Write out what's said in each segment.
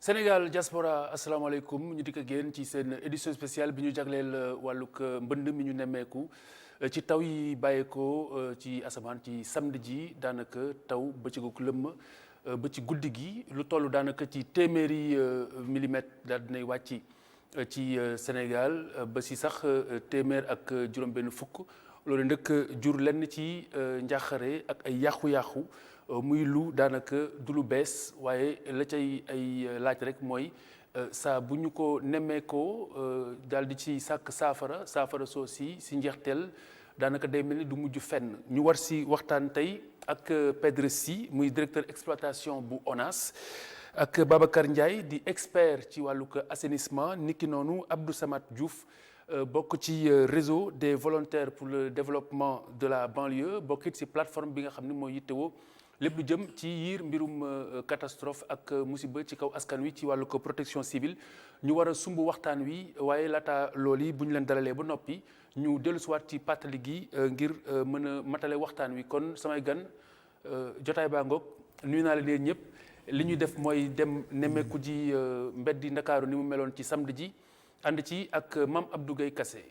Sénégal diaspora asalaamaaleykum ñu dikk ak yéen ci seen édition spéciale bi ñu jagleel wàllug mbënd mi ñu nemmeeku ci taw yi bàyyeekoo ci asamaan ci samedi ji daanaka taw bëccëgu lëmm ba ci guddi gi lu toll daanaka ci téeméeri millimètres daal dinay wàcc ci Sénégal ba si sax téeméer ak juróom-benn fukk loolu nag jur lenn ci njaaxare ak ay yàqu-yàqu. muy lu daanaka du lu bees waaye la cay ay laaj rek mooy saa bu ñu ko nemmeekoo daal di ci sàkk saafara soo si njeexteel daanaka day mel ni du mujj fenn ñu war si waxtaan tey ak Pedre Sy muy directeur exploitation bu ONAS ak Babacar Ndiaye di expert ci wàllug assainissement niki noonu Abdou Samad Diouf bokk ci réseau des volontaires pour le développement de la banlieue bokkit si plateforme bi nga xam ne mooy yittewoo lépp lu jëm ci yiir mbirum catastrophe ak musiba ci kaw askan wi ci wàllu ko protection civile ñu war a sumb waxtaan wi waaye laata loolu yi bu ñu leen dalalee ba noppi ñu dellusiwaat ci pàttali gi ngir mën a matale waxtaan wi kon samay gan jotaay baa ngoog nuyu naa leen ñëpp li ñuy def mooy dem nemmeeku ji mbeddi Ndakaaru ni mu meloon ci samedi ji ànd ci ak Mame Abdou Gueye Kassé.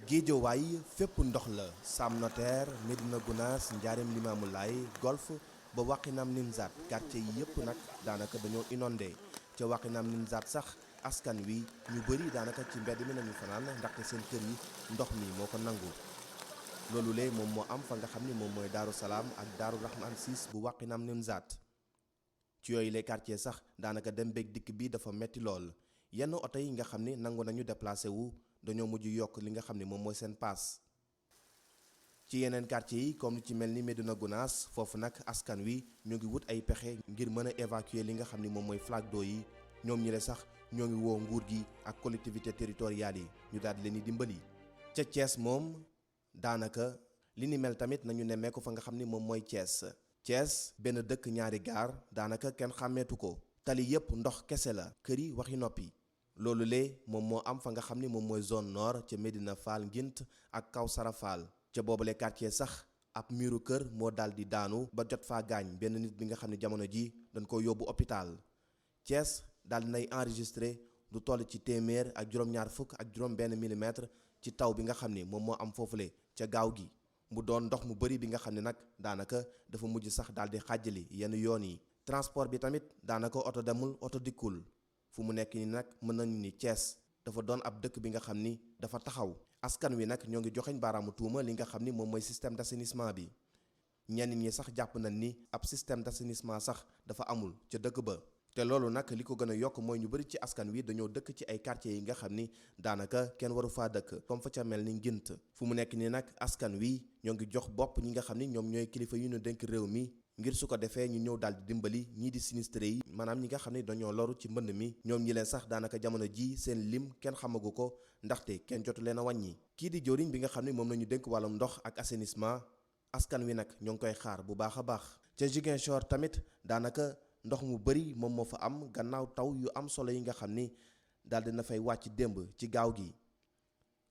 Géejawaay fépp ndox la Sam Notaire Médina Gounass Njaareem Limaamulaay Golf ba Wakhinam Nimzatt quartier yi yëpp nag daanaka dañoo inondé ca Wakhinam Nimzatt sax askan wi ñu bëri daanaka ci mbedd mi nañu fanaan ndaxte seen kër yi ndox mi moo ko nangu loolu lee moom moo am fa nga xam ni moom mooy Daaru Salaam ak Daaru Rahman 6 bu Wakhinam Nimzatt ci yooyu les quartiers sax daanaka dem beeg dikk bi dafa metti lool yenn oto yi nga xam ni nangu nañu déplacé wu dañoo mujj yokk li nga xam ne moom mooy seen paas ci yeneen quartier yi comme ci mel ni Médina Gounass foofu nag askan wi ñu ngi wut ay pexe ngir mën a évacuer li nga xam ni moom mooy flaque d'eau yi ñoom ñi le sax ñoo ngi woo nguur gi ak collectivité territoriales yi ñu daal di leen di dimbali. ca Thiès moom daanaka li ni mel tamit nañu nemmee ko fa nga xam ni moom mooy Thiès benn dëkk ñaari gaar daanaka kenn xàmmeetu ko tali yépp ndox kese la kër yi waxi noppi. loolu lee moom moo am fa nga xam ni moom mooy zone nord ca Médina Fall Ngint ak Kawsara Fall ca boobule quartier sax ab miiru kër moo daal di daanu ba jot faa gaañ benn nit bi nga xam ne jamono ji dañ ko yóbbu hôpital Thiès daal di nay enregistré lu toll ci téeméer ak juróom-ñaar fukk ak juróom-benn millimètre ci taw bi nga xam ni moom moo am foofule ca gaaw gi mu doon ndox mu bëri bi nga xam ne nag daanaka dafa mujj sax daal di xàjjali yenn yoon yi transport bi tamit daanaka oto demul oto dikkul. fu mu nekk ni nag mën nañu ni Thiès dafa doon ab dëkk bi nga xam ni dafa taxaw askan wi nag ñoo ngi joxeñ baaraamu tuuma li nga xam ni moom mooy système d'assainissement bi ñenn ñi sax jàpp nañ ni ab système d'assainissement sax dafa amul ca dëkk ba te loolu nag li ko gën a yokk mooy ñu bëri ci askan wi dañoo dëkk ci ay quartiers yi nga xam ni daanaka kenn waru faa dëkk comme fa ca mel ni Ngint fu mu nekk ni nag askan wi ñoo ngi jox bopp ñi nga xam ni ñoom ñooy kilifa yu ñu dénk réew mi ngir su ko defee ñu ñëw daal di dimbali ñii di sinistré yi maanaam ñi nga xam ne dañoo loru ci mbënd mi ñoom ñi leen sax daanaka jamono ji seen lim kenn xamagu ko ndaxte kenn jotu leen a wàññi kii di jëwriñ bi nga xam ne moom la ñu dénk wàllum ndox ak assainissement askan wi nag ñoo ngi koy xaar bu baax a baax ca Ziguinchor tamit daanaka ndox mu bëri moom moo fa am gannaaw taw yu am solo yi nga xam ni daal dina fay wàcc démb ci gaaw gi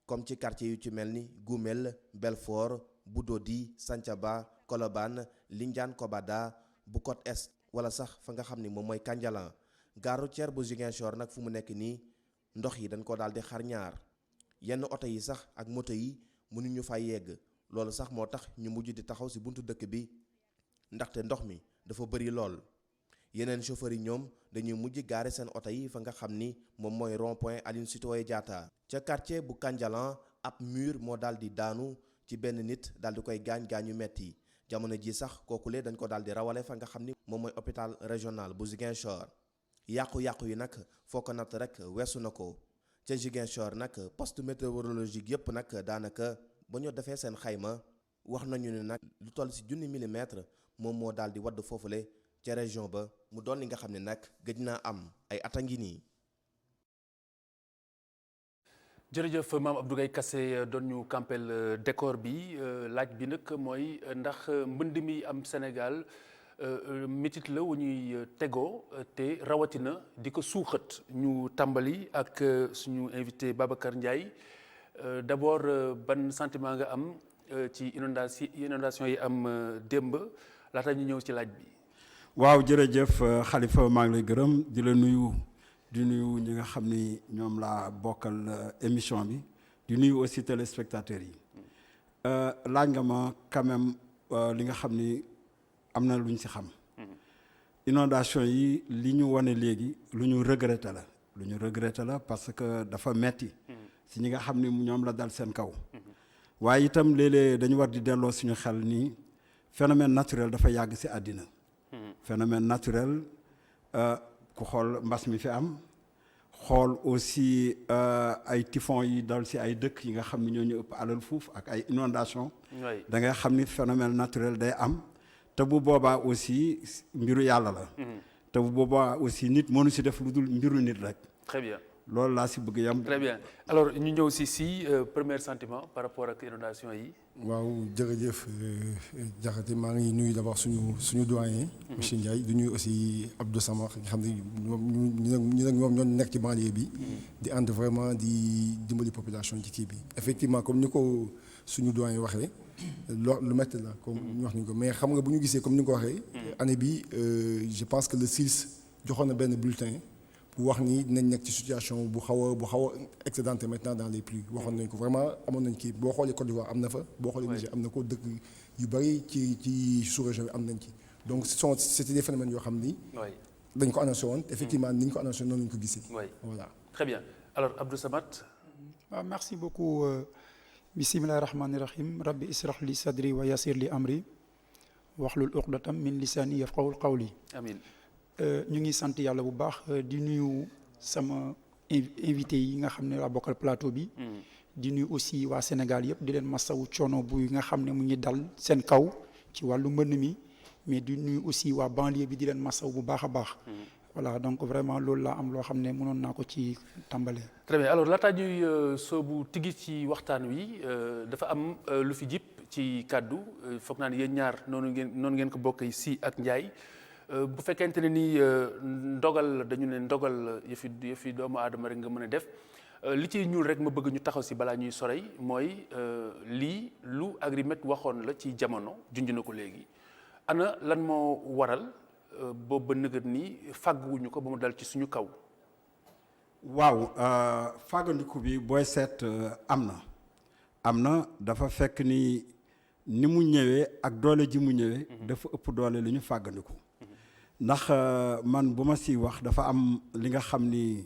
comme ci quartier yu ci mel ni Goumel Belfort Budodi Santhiaba Colobane Lindiane Kobada bu Côte Est wala sax fa nga xam ni moom mooy Kandialan gare routière bu Ziguinchor nag fu mu nekk nii ndox yi dañ ko daal di xar ñaar yenn oto yi sax ak moto yi mënuñu fay yegg loolu sax moo tax ñu mujj di taxaw ci buntu dëkk bi ndaxte ndox mi dafa bëri lool yeneen chauffeurs yi ñoom dañuy mujj gaare seen oto yi fa nga xam ni moom mooy rond-point Aline Sitoé Diatta ca quartier bu Kandialan ab mur moo daal di daanu ci benn nit daal di koy gaañu metti jamono ji sax kookule dañ ko daal di rawale fa nga xam ni moom mooy hôpital régional bu Ziguinchor yàqu-yàqu yi nag foo ko natt rek weesu na ko ca Ziguinchor nag poste météorologique yëpp nag daanaka ba ñu defee seen xayma wax nañu ne nag lu toll ci 1 millimètre moom moo daal di wadd foofule ca région ba mu doon li nga xam ne nag gëj naa am ay at a ngi nii. jërëjëf Mame Abdou Gueye Kassé doon ñu campel décor bi laaj bi nag mooy ndax mbënd mi am Sénégal métit la wu ñuy tegoo te rawatina di ko suuxat ñu tàmbali ak suñu invité Babacar Ndiaye d'abord ban sentiment nga am ci inondation yi am démb laata ñu ñëw ci laaj bi. waaw jërëjëf Khalifa maa ngi lay gërëm di la nuyu di nuyu ñi nga xam ni ñoom laa bokkal émission bi di nuyu aussi téléspectateurs yi laaj nga ma quand même li nga xam ni am na lu ñu ci xam inondation yi li ñu wane léegi lu ñu regretté la parce que dafa metti si ñi nga xam ni ñoom la dal seen kaw waaye itam léeg-léeg dañu war di delloo suñu xel ni phénomène naturel dafa yàgg ci àddina phénomène naturel ku xool mbas mi fi am xool aussi ay typhon yi dal ci ay dëkk yi nga xam ni ñoo ñu ëpp alal fuuf ak ay inondation da ngay xam ni phénomène naturel day am te bu boobaa aussi mbiru yàlla la te bu boobaa aussi nit mënu ci def lu dul mbiru nit rek. Très bien. loolu laa ci bëgg yam. Très bien alors ñu ñëw si premier sentiment par rapport ak inondation yi. waaw jërëjëf Diakhaté maa ngi nuyu d'abord suñu doyen. monsieur Ndiaye di nuyu aussi Abdou Samar nga xam ne ñoom ñoo nekk ci banlieue bi. di ànd vraiment di dimbali population ci kii bi. effectivement comme ni ko suñu doyen waxee lu métti la comme ñu wax ni ko mais xam nga bu ñu gisee comme ni nga ko waxee. année bi je pense que le 6 joxoon na benn bulletin. bu wax ni dinañ nekk ci situation bu xaw a excédentée maintenant dans les pluies waxoon nañ ko vraiment amoon nañ kii boo xoolee Côte d'Ivoire am na fa boo xoolee Niger am na ko dëkk yu bëri ci sous-région bi am nañ ci donc c'était des phénomènes yoo xam ni dañ ko annoncé woon effectivement ni ñu ko annoncé noonu lañ ko gisee voilà. Très bien alors Abdou Samad. waaw merci beaucoup bismillahi rahmani rahim rabbi israh li sadri wa yassir li amri wahlul uqdatam min lisani yafqahu qawli. Amiin. ñu ngi sant yàlla bu baax di nuyu sama invité yi nga xam ne laa bokkal plateau bi. di nuyu aussi waa Sénégal yëpp di leen masawu coono bu nga xam ne mu ngi dal seen kaw ci wàllu mbënn mi mais di nuyu aussi waa banlieue bi di leen masawu bu baax a baax. voilà donc vraiment loolu laa am loo xam ne mënoon naa ko ci tàmbalee. Très bien alors laataa ñuy soobu tigi ci waxtaan wi dafa am lu fi jip ci kàddu foog naa ne yéen ñaar noonu ngeen ko bokk si ak Ndiaye. bu fekkente ne ni ndogal dañu ne ndogal yëfi doomu aadama rek nga mën a def li ciy ñuul rek ma bëgg ñu taxaw si balaa ñuy sorey mooy lii lu Agrimet waxoon la ci jamono junj na ko léegi ana lan moo waral boobu ba nëgët ni fàgguwuñu ko ba mu dal ci suñu kaw. waaw fàggandiku bi booy seet am na dafa fekk ni mu ñëwee ak doole ji mu ñëwee. dafa ëpp doole li ñu fàggandiku. ndax man bu ma si wax dafa am li nga xam ni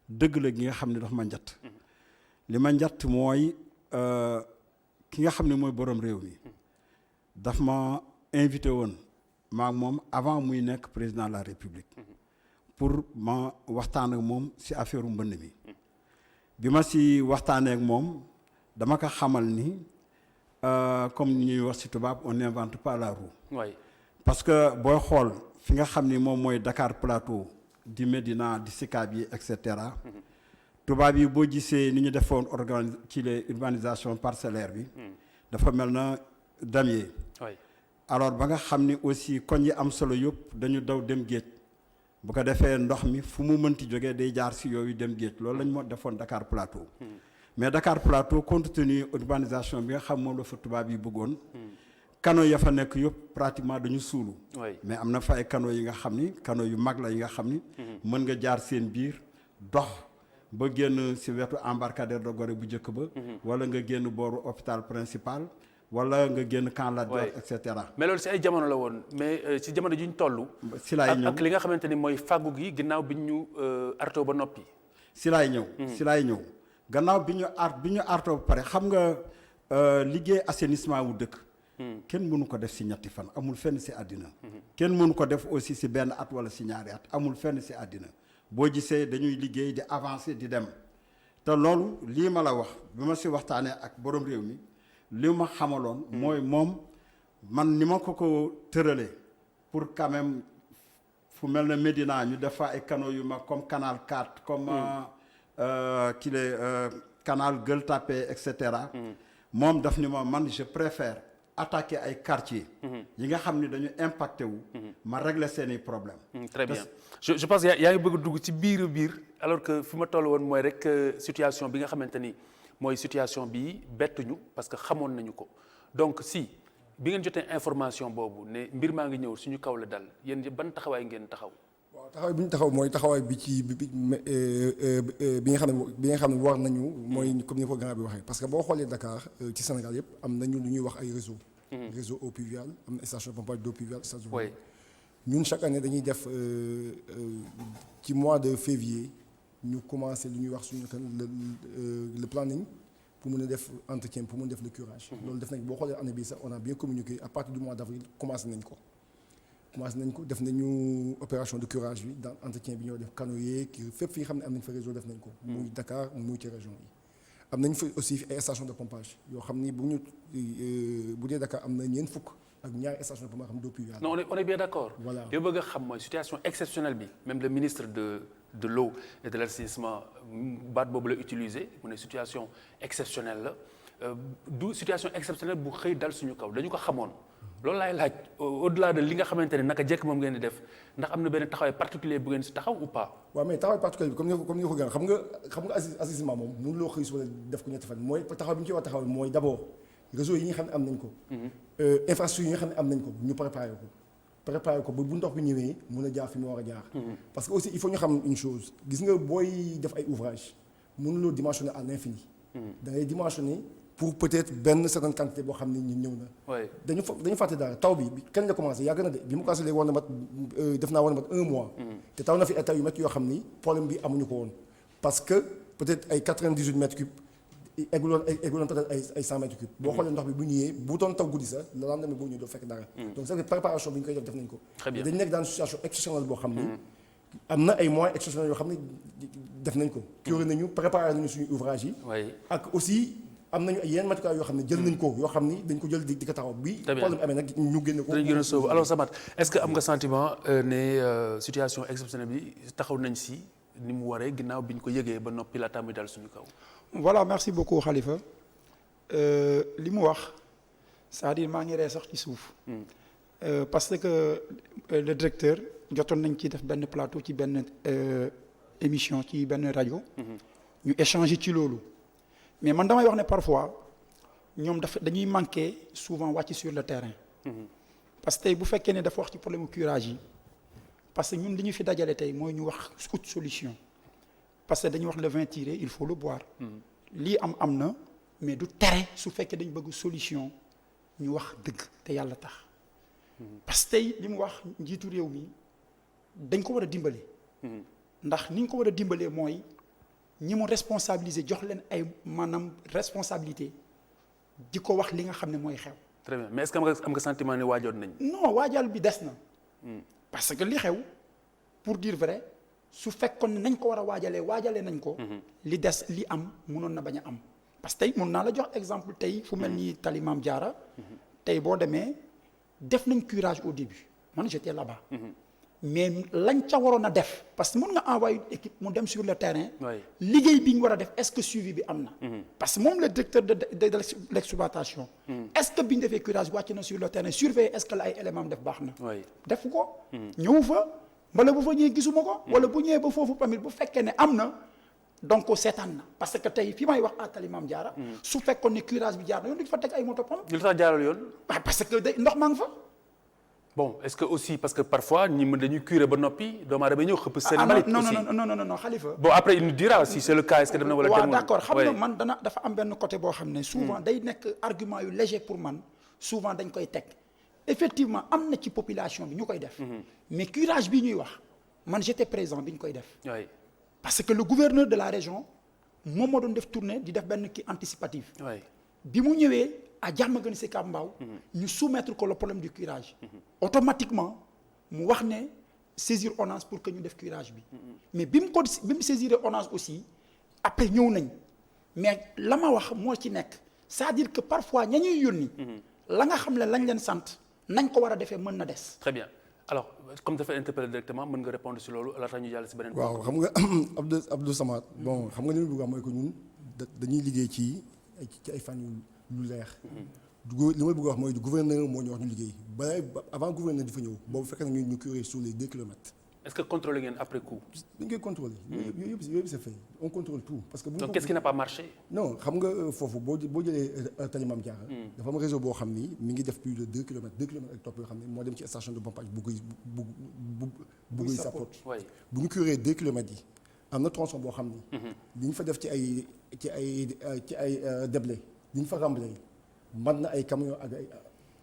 dëgg la gi nga xam ni dafa ma njatt li ma njatt mooy ki nga xam ne mooy borom réew mi daf ma invité woon maa moom avant muy nekk président de la République pour ma waxtaan ak moom si affaire mbënn mi bi ma si waxtaanee ak moom dama ko xamal ni comme ni ñuy wax si tubaab on n'invente pas la roue. parce que booy xool fi nga xam ni moom mooy Dakar Plateau di Médina di Sicap yi et cetera tubaab yi boo gisee ni ñu defoon ci les urbanisation parcellaire bi dafa mel na damier. alors ba nga xam ni aussi koñ yi am solo yëpp dañu daw dem géej bu ko defee ndox mi fu mu mënti jógee day jaar si yooyu dem géej loolu lañ moo defoon Dakar Plateau mais Dakar Plateau compte tenu urbanisation bi nga xam moom la fa tubaab yi bëggoon canaux ya fa nekk yëpp pratiquement dañu suulu mais am na fa ay canaux yi nga xam ni canaux yu mag la yi nga xam ni mën nga jaar seen biir dox ba génn si wetu embarcadère de Gorée bu njëkk ba wala nga génn booru hôpital principal wala nga génn Camp Lat Dior et cetera. mais loolu si ay jamono la woon mais si jamono ji ñu toll. si laay ñëw ak li nga xamante ni mooy fàggu gi ginnaaw bi ñu artoo ba noppi. si laay ñëw gannaaw bi ñu artoo ba pare xam nga liggéey assainissement wu dëkk. kenn mënu ko def si ñetti fan amul fenn si àddina. kenn mënu ko def aussi si benn at wala si ñaari at amul fenn si àddina boo gisee dañuy liggéey di avancer di dem te loolu lii ma la wax bi ma si waxtaanee ak borom réew mi. li ma xamaloon mooy moom man ni ma ko tëralee pour quand même fu mel ne Médina ñu def fa ay canaux yu mag comme canal 4 comme canal Gueule Tapée et cetera moom daf ni ma man je préfère attaquer ay quartiers yi nga xam ni dañu impacté wu ma régler seeni problème très bien je pense yaa ngi bëgg a dugg ci biir alors que fi ma toll woon mooy rek situation bi nga xamante ni mooy situation bi bettuñu parce que xamoon nañu ko donc si bi ngeen jotee information boobu ne mbir maa ngi ñëw suñu kaw la dal yéen ban taxawaay ngeen taxaw. waaw taxawaay bi ñu taxaw mooy taxawaay bi ci bi nga xam ne war nañu mooy comme ni ko grand bi waxee parce que boo xoolee Dakar ci Sénégal yëpp am nañu lu ñuy wax ay réseau eau pluviale am na station de pompage d'eau pluviale station ñun chaque année dañuy def ci mois de février ñu commencé lu ñuy wax suñu le planning pour mën a def entretien pour mën a def le curage. loolu def nañ boo xoolee année bii sax on a bien communiqué à partir du mois d'avril commencé nañ ko def nañu opération de curage bi dans entretien bi ñoo def canaux yeeg fépp fi nga xam ne am nañ fa réseau def nañ ko. muy Dakar muy ci région yi. am nañ fa aussi ay station de pompage yoo xam ni bu dee Dakar am na ñeent fukk ak ñaari station de pompage xam d'eau pluviale. non on est bien d'accord. voilà li ma bëgg a xam mooy situation exceptionnelle bi même le ministre de l'eau et de l'assainissement baat boobu la utiliser mu ne situation exceptionnelle la du situation exceptionnelle bu xëy dal suñu kaw dañu ko xamoon. loolu laay laaj au-delà de li nga xamante ne naka jekk moom ngeen di def ndax am na benn taxawaay particulier bu ngeen si taxaw ou pas. waaw mais taxawaay particulier bi comme ni ko gën xam nga assainissement moom mënuloo xëy suba def ko ñetti fan mooy taxaw bi ñu ci war a taxaw mooy d'abord réseau yi nga xam ne am nañ ko. infrastructure yi nga xam ne am nañ ko ñu préparer ko ba bu ndox bi ñëwee mun a jaar fi mu war a jaar. parce que aussi il faut ñu xam une chose gis nga booy def ay ouvrage mënuloo dimensionner à l'infini. da ngay dimensionner pour peut-être benn certaine quantité boo xam ne ñëw na. dañu fàtte daal taw bi kañ la commencé yàgg na de bi mu commencé léegi war na mat def naa war na mat 1 mois. te taw na fi ay taw yu métti yoo xam ni problème bi amuñu ko woon parce que peut-être ay 98 mètres cubes egguloon peut-être ay 100 mètres cubes. boo xoolee ndox bi bu ñëwee bu doon taw guddi sax le lendemain boo ñëwee doo fekk dara. donc c'est que préparation bi ñu koy def nañ ko. très bien dañu nekk dans une situation exceptionnelle boo xam ni. am na ay moyens exceptionnels yoo xam ni def nañ ko. curé nañu préparé nañu suñu ouvrage yi. ak aussi. am nañu ay yeneen matukaay yoo xam ne jël nañ ko yoo xam ni dañ ko jël di ko taxaw bi problème amee nag ñu génne ko. dañu gën a sóobu alors Samath est-ce que am nga sentiment ne situation exceptionnelle bi taxaw nañ si ni mu waree ginnaaw bi ñu ko yëgee ba noppi la tàmbali dal suñu kaw. voilà merci beaucoup Khalifa li mu wax c'est-à-dire maa ngi ree sax ci suuf. parce que le directeur jotoon nañ ci def benn plateau ci benn émission ci benn rajo. ñu échanger ci loolu. mais man damay wax ne parfois ñoom dañuy manquer souvent wàcc sur le terrain. parce que tey bu fekkee ne dafa wax ci problème curage yi parce que ñun li ñu fi dajale tey mooy ñu wax toute solution parce que dañuy wax le vin tiré il faut le boire. lii am na mais du tere su fekkee dañ bëgg solution ñu wax dëgg te yàlla tax. parce que tey li mu wax njiitu réew mi dañ ko war a dimbale. ndax ni ñu ko war a dimbalee mooy. ñi mu responsabiliser jox leen ay maanaam responsabilité di ko wax li nga xam ne mooy xew. très bien mais est-ce que am nga sentiment ne waajoon nañ. non waajal bi des na. parce que li xew pour dire vrai su fekkoon ne nañ ko war a waajalee nañ ko. li des li am mënoon na bañ a am. parce que tey mën naa la jox exemple tey fu mel ni Tali Mame Diarra. tey boo demee def nañ curage au début man j'étais là-bas. mais lañ ca waroon a def parce que mën nga envoyer équipe mu dem sur le terrain. liggéey bi ñu war a def est-ce que suivi bi am na. parce que moom le directeur de l'exploitation. est-ce que bi ñu defee curage wàcc na sur le terrain surveiller est-ce que la ay éléments def baax na. def ko. ñëw fa wala bu fa ñëwee gisuma ko. wala bu ñëwee ba foofu tamit bu fekkee ne am na donc seetaan na parce que tey fi may wax à Tali Mame Diarra. su fekkoon ne curage bi jaar na yoon duñ fa teg ay moto pompe. lu tax jaaral yoon. parce que ndox maa ngi fa. bon est-ce que aussi parce que parfois ñi mën dañuy curer ba noppi doomu aadama ñëw xëpp seen mbalit aussi non Khalifa. bon après il nous dira si c'est le cas est-ce que dem na wala demul. waaw d'accord xam nga man dafa am benn côté boo xam ne souvent day nekk argument yu léger pour man souvent dañ koy teg effectivement am na ci population bi ñu koy def. mais curage bi ñuy wax man j'étais présent bi ñu koy def. parce que le gouverneur de la région moom moo doon def tournée di def benn kii anticipatif. bi mu ñëwee. à Diamaguène Sicap Mbao ñu soumettre ko le problème du curage. automatiquement mu wax ne saisir ONAS pour que ñu def curage bi. mais bi mu saisir ONAS aussi après ñëw nañ mais la ma wax moo ci nekk c'est-à-dire que parfois ña ñuy yónni. la nga xam ne lañ leen sant nañ ko war a defee mën na des. très bien alors comme dafa interpeller directement mën nga répondre si loolu la tax ñu jàll si beneen. waaw xam nga Abdou Samad bon xam nga li ma bëgg a wax mooy que ñun dañuy liggéey ci ay fan lu leer. li ma bëgg a wax mooy du gouverneur moo ñu wax ñu liggéey avant gouverneur di fa ñëw boobu fekk na ñu curé sur les 2 kilomètres. est-ce que contrôler ngeen après coup. dañ koy contrôler. yooyu yëpp c'est fait on contrôle tout. parce que donc qu'est-ce qui n'a pas marché. non xam nga foofu boo jëlee Tali Mame Diarra. dafa am réseau boo xam ni mi ngi def plus de 2 kilomètres ak topp yoo xam ne moo dem ci station de pompage bu Guy Sapot. bu ñu curé 2 kilomètres yi am na tronçon boo xam ni. li ñu fa def ci ay déblais li ñu fa remblai mën na ay camions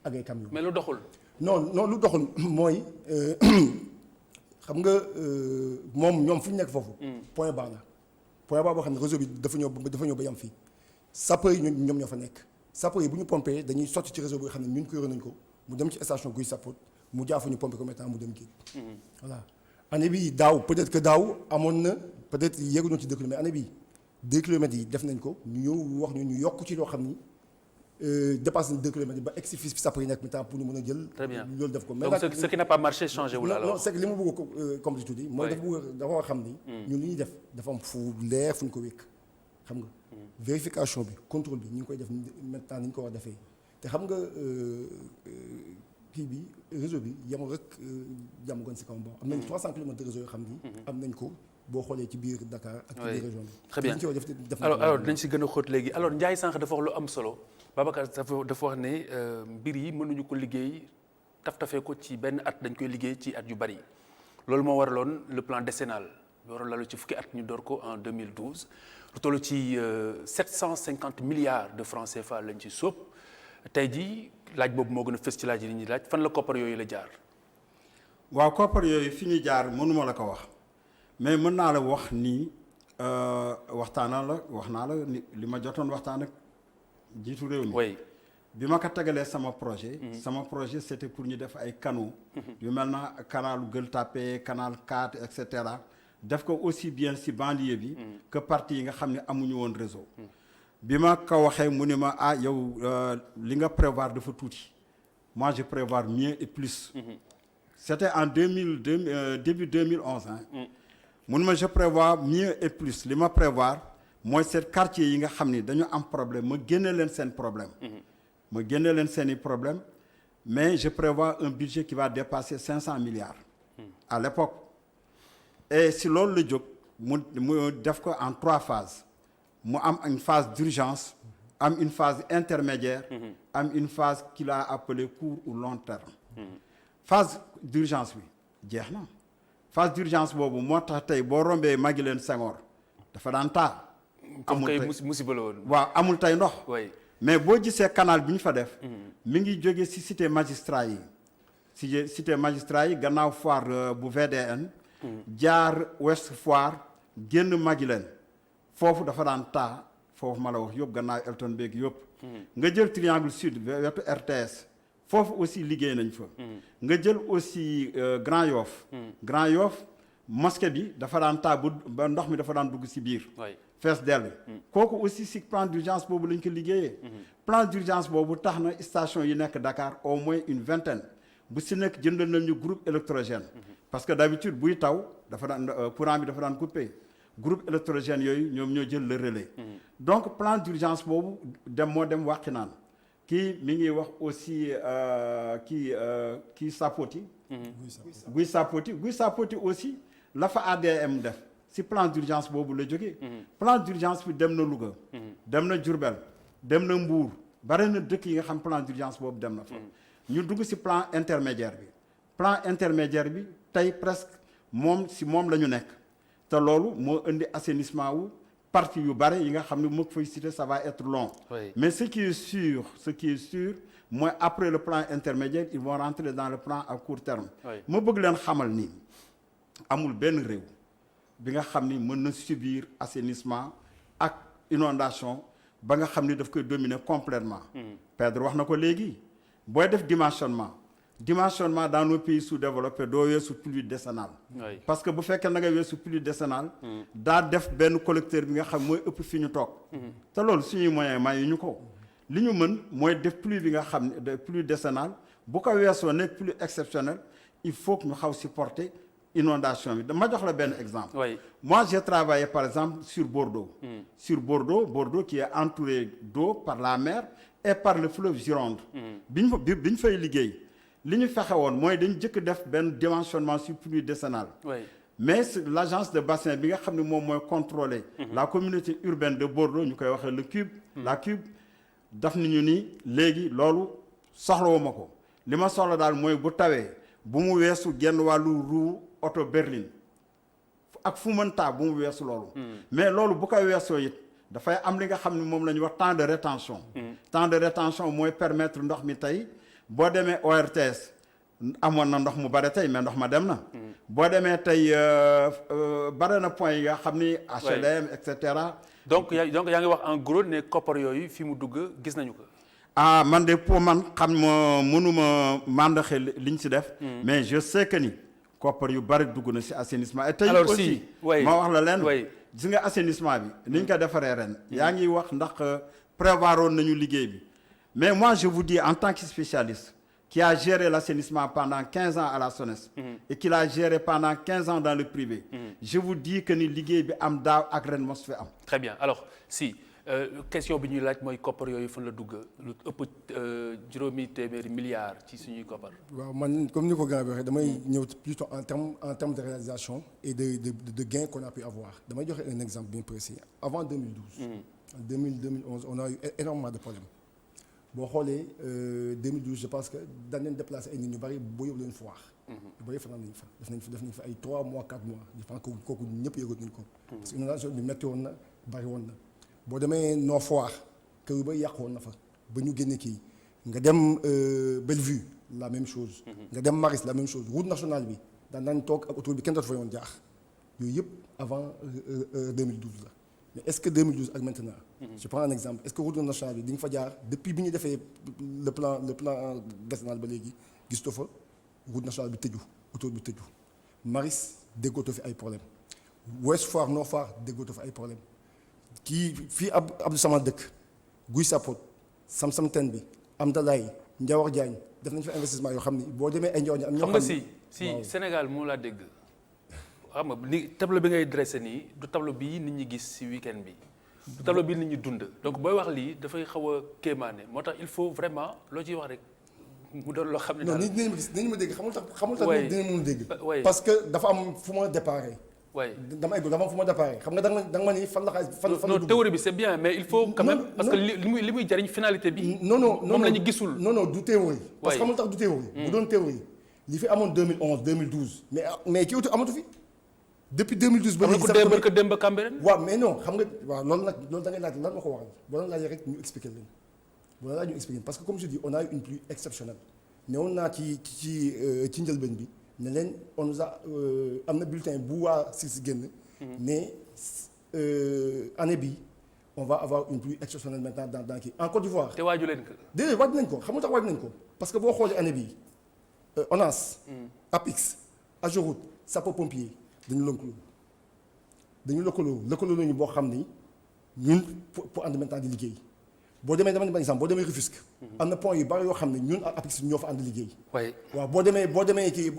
ak ay camions. mais lu doxul. non lu doxul mooy xam nga ñoom fu ñu nekk foofu. point bas boo xam ne réseau bi dafa ñëw ba yam fii sapeurs yi ñoom ñoo fa nekk sapeurs yi bu ñu pompé dañuy sotti ci réseau bi nga xam ne ñun ko yore nañ ko mu dem ci station Guy Sapot mu jaafu ñu pompé ko maintenant mu dem géej. voilà année bii daaw peut-être que daaw amoon na peut-être yegguñu ci 2 kilomètres année bii 2 kilomètres yi def nañ ko ñu ñëw wax ñu yokk ci loo xam ni. dépasse na 2 kilomètres ba egg si fii sapeurs yi nekk maintenant pour ñu mën a jël. très bien loolu def ko. donc ce qui n'a pas marché changé wul alors. non c'est que li ma bëgg a comme tu dis. mooy dafa war a xam ni. ñun li ñuy def dafa am fu leer fu ñu ko wékk xam nga. vérification bi contrôle bi ñu ngi koy def maintenant ni ñu ko war a defee te xam nga kii bi réseau bi yemul rek Diamaguène Sicap Mbao am nañ 300 kilomètres de réseau yoo xam ni. am nañ ko boo xoolee ci biir Dakar ak ci biir région bi. très bien alors dinañ si gën a xóot léegi alors Ndiaye sànq dafa wax lu am solo. Babacar dafa wax ne mbir yi mënuñu ko liggéey taf-tafee ko ci benn at dañ koy liggéey ci at yu bari loolu moo waraloon le plan décennal waroon lalu ci fukki at ñu door ko en 2012 lu toll ci 750 milliards de francs CFA lañ ci sóob tey jii laaj boobu moo gën a fës ci laaj yi ñuy laaj fan la koppar yooyu la jaar. waaw koppar yooyu fi ñu jaar mënuma la ko wax mais mën naa la wax ni wax naa la li ma jotoon waxtaan ak jiitu réew mi. oui bi ma ko tegalee sama projet. c'était pour ñu def ay canaux. yu mel na canal Gueule Tapée canal 4 et cetera def ko aussi bien si banlieue bi. que partie yi nga xam ne amuñu woon réseau. bi ma ko waxee mu ne ma yow li nga prévoir dafa tuuti moi je prévois mieux et plus. c'était en début 2011 mun ma je prévois mieux et plus li ma prévoir. mooy seet quartier yi nga xam ni dañu am problème ma génne leen seen problème. ma génne leen seeni problème mais je prévois un budget qui va dépasser 500 milliards. à l'époque et si loolu la jóg mu def ko en 3 phases mu am une phase d'urgence am une phase intermédiaire. am une phase qu'il a appelée court ou long terme. phase d'urgence bi jeex na phase d'urgence boobu moo tax tey boo rombee Maguilène Senghor dafa daan taa. amul tey musiba la woon. waaw amul tey ndox. oui mais boo gisee canal bi ñu fa def. mi ngi jóge ci cité magistrat yi. ci cité magistrat yi gannaaw foire bu VDN. jaar Ouest Foire génn Maguilène foofu dafa daan taa foofu ma la wax yëpp gannaaw Elton beeg yëpp. nga jël triangle sud wetu RTS foofu aussi liggéey nañ fa. nga jël aussi Grand Yoff. Grand Yoff mosquée bi dafa daan taa ba ndox mi dafa daan dugg ci biir. fees dell kooku aussi si plan d'urgence boobu lañ ko liggéeyee. plan d'urgence boobu tax na station yi nekk Dakar au moins une vingtaine bu si nekk jëndal nañu groupe électrogène. parce que d'habitude buy taw dafa daan courant bi dafa daan coupé groupe électrogène yooyu ñoom ñoo jël le relais. donc plan d'urgence boobu moo dem Wakhinane kii mi ngi wax aussi kii Sapoti. Guy Sapoti aussi la fa ADM def. ci plan d'urgence boobu la jógee. plan d'urgence bi dem na Louga. dem na Diourbel dem na Mbour bare na dëkk yi nga xam plan d'urgence boobu dem na fa. ñu dugg ci plan intermédiaire bi. plan intermédiaire bi tey presque moom la ñu nekk te loolu moo indi assainissement wu partie yu bare yi nga xam ne moo fay citer ça va être long. Oui. Mais ce qui est sûr mooy après le plan intermédiaire ils vont rentrer dans le plan à court terme. ma bëgg leen xamal ni amul benn réew. bi nga xam ni mën na subir assainissement ak inondation ba nga xam ni daf koy dominer complètement. Pedro wax na ko léegi booy def dimensionnement dans nos pays sous-développés doo weesu pluie décennale. parce que bu fekkee na nga weesu pluie décennale. daa def benn collecteur bi nga xam mooy ëpp fi ñu toog. te loolu suñuy moyens mayu ñu ko li ñu mën mooy def pluie bi nga xam ne de pluie décennale bu ko weesoo nekk pluie exceptionnelle il faut que ñu xaw supporter. inondation bi dama jox la benn exemple. Oui. Moi j'ai travaillé par exemple sur Bordeaux. Sur Bordeaux qui est entouré d'eau par la mer et par le fleuve Gironde. bi ñu fay liggéey li ñu fexe woon mooy dañu jëkk def benn dimensionnement sur pluridécennal. oui. mais l'agence de bassin bi nga xam ne moom mooy contrôler la communauté urbaine de Bordeaux ñu koy waxee le CUB. la CUB daf nañu ni léegi loolu soxlawuma ko li ma soxla daal mooy bu tawee bu mu weesu genn wàllu roue auto berline ak fu mën taa bu mu weesu loolu. mais loolu bu koy weesoo it dafay am li nga xam ne moom la ñuy wax temps de rétention. temps de rétention mooy permettre ndox mi tey boo demee ORTS amoon na ndox mu bare tey mais ndox ma dem na. boo demee tey bare na point yi nga xam ni HLM et cetera. donc yaa ngi wax en gros ne koppar yooyu fi mu dugg gis nañu ko. ah man de pour man xam ma mënuma màndaxe liñ si def. mais je sais que ni koppar yu bari dugg na si assainissement. et tey aussi ma wax la leen. gis nga assainissement bi ni ñu ko defaree ren. yaa ngi wax ndax prévoir woon nañu liggéey bi mais moi je vous dis en tant que spécialiste qui a géré l'assainissement pendant 15 ans à la SONES. et qui l'a géré pendant 15 ans dans le privé. je vous dis que ni liggéey bi am daaw ak ren mos fi am. très bien alors si. question bi ñuy laaj mooy koppar yooyu fan la dugg lu ëpp juróomi téeméeri milliards ci suñuy koppar. waaw man comme ni ko gars bi waxee damay ñëw plutôt en terme de réalisation et de gains qu'on a pu avoir damay joxe un exemple bien précis avant 2012. en 2011 on a eu énormément de problèmes boo xoolee 2012 je pense que dañ leen déplacé ay nit ñu bari boo yóbbu leen foire. ñu bari fanaan nañu fa def nañ fa ay 3 mois 4 mois je pense que kooku ñëpp yëgoon nañu ko. parce que inondation bi métti woon na bari woon na. boo demee Nord Foire kër yu ba yàqoon na fa ba ñu génne kii nga dem Bellevue la même chose. nga dem Maris la même chose route nationale bi daan toog ak autoroute bi kenn dootu fa yoon jaax yooyu yëpp avant 2012 la mais est-ce que 2012 ak maintenant. je prends un exemple est-ce que route nationale bi di nga fa jaar depuis bi ñu defee le plan décennal ba léegi gisatoo fa route nationale bi tëju autoroute bi tëju Maris déggootoo fi ay problème Ouest Foire Nord Foire déggootoo fi ay problème kii fii Abdou Samad dëkk Guy Sapot Sam Ten bi Amdalaay Ndiawar Diagne def nañ fa investissement yoo xam ni boo demee ay ñoo am ñoo xam nga si Sénégal moo laa dégg xam nga ni tableau bi ngay dressé nii du tableau bii nit ñi gis si week-end bi du tableau bii nit ñi dund donc booy wax lii dafay xaw a kéemaane moo tax il faut vraiment loo ciy wax rek mu doon loo xam ne non nit ñi ma gis nañu ma dégg xamul tax dinañ mën a dégg parce que dafa am fu ma déparé dama am fu ma déparé xam nga da nga ma ni fan la xaalis fan non théorie bi c'est bien mais il faut quand même parce que li muy jariñ finalité bi moom la ñu gisul non du théorie parce que xamul tax du théorie bu doon théorie li fi amoon 2011 2012 mais kii amatu fi depuis 2012 ba léegi sax ko dem ba Cambérène waaw mais non xam nga waaw loolu da ngay laaj lan ma ko waral boo leen laajee rek ñu expliquer leen boo leen laaj ñu expliquer parce que comme je dis on a eu une pluie exceptionnelle newoon naa ci njëlbeen bi ne leen on nous a am na bulletin bu waa si génn mais année bi on va avoir une pluie exceptionnelle maintenant dans kii en Côte d'Ivoire. te waaju leen ko. déedéet waaj nañ ko xam nga tax waaj nañ ko parce que boo xoolee année bii ONAS. APIX AGEROUTE sapeurs-pompiers dañu lëkkaloo nañu boo xam ni ñun pour ànd maintenant di liggéey boo demee dama ne par exemple boo demee Rufisque. am na point yu bari yoo xam ne ñun ak APIX ñoo fa ànd liggéey. waaw boo demee kii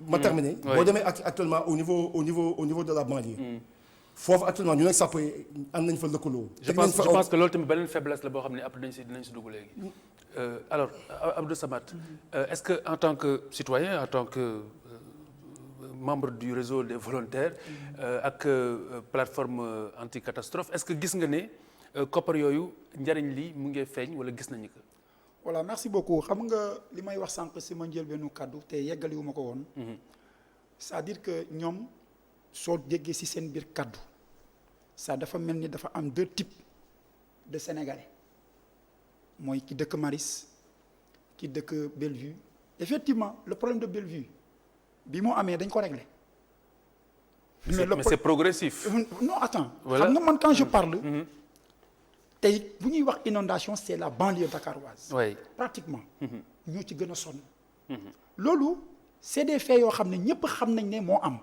ma terminé. boo demee actuellement au niveau de la banlieue. foofu actuellement ñu nekk sapeurs yi ànd nañ fa lëkkaloo. je pense que loolu tamit beneen faiblesse la boo xam ne après dinañ si dugg léegi. alors Abdou Samad est-ce que en tant que citoyen en tant que membre du réseau des volontaires ak plateforme anti-catastrophe est-ce que gis nga ne koppar yooyu njariñ li mu ngi feeñ wala gis nañu ko. voilà merci beaucoup xam nga li may wax sànq si ma njëlbeenu kàddu te yeggaliwu ma ko woon. c'est-à-dire que ñoom soo déggee si seen biir kàddu ça dafa mel ni dafa am 2 types de Sénégalais mooy ki dëkk Maris ki dëkk Bellevue effectivement le problème de Bellevue bi moo amee dañ ko réglé. mais c'est progressif. non attends xam nga man quand je parle. tey bu ñuy wax inondation c'est la banlieue dakaroise. pratiquement. ñoo ci gën a sonn. loolu c'est des faits yoo xam ne ñëpp xam nañ ne moo am.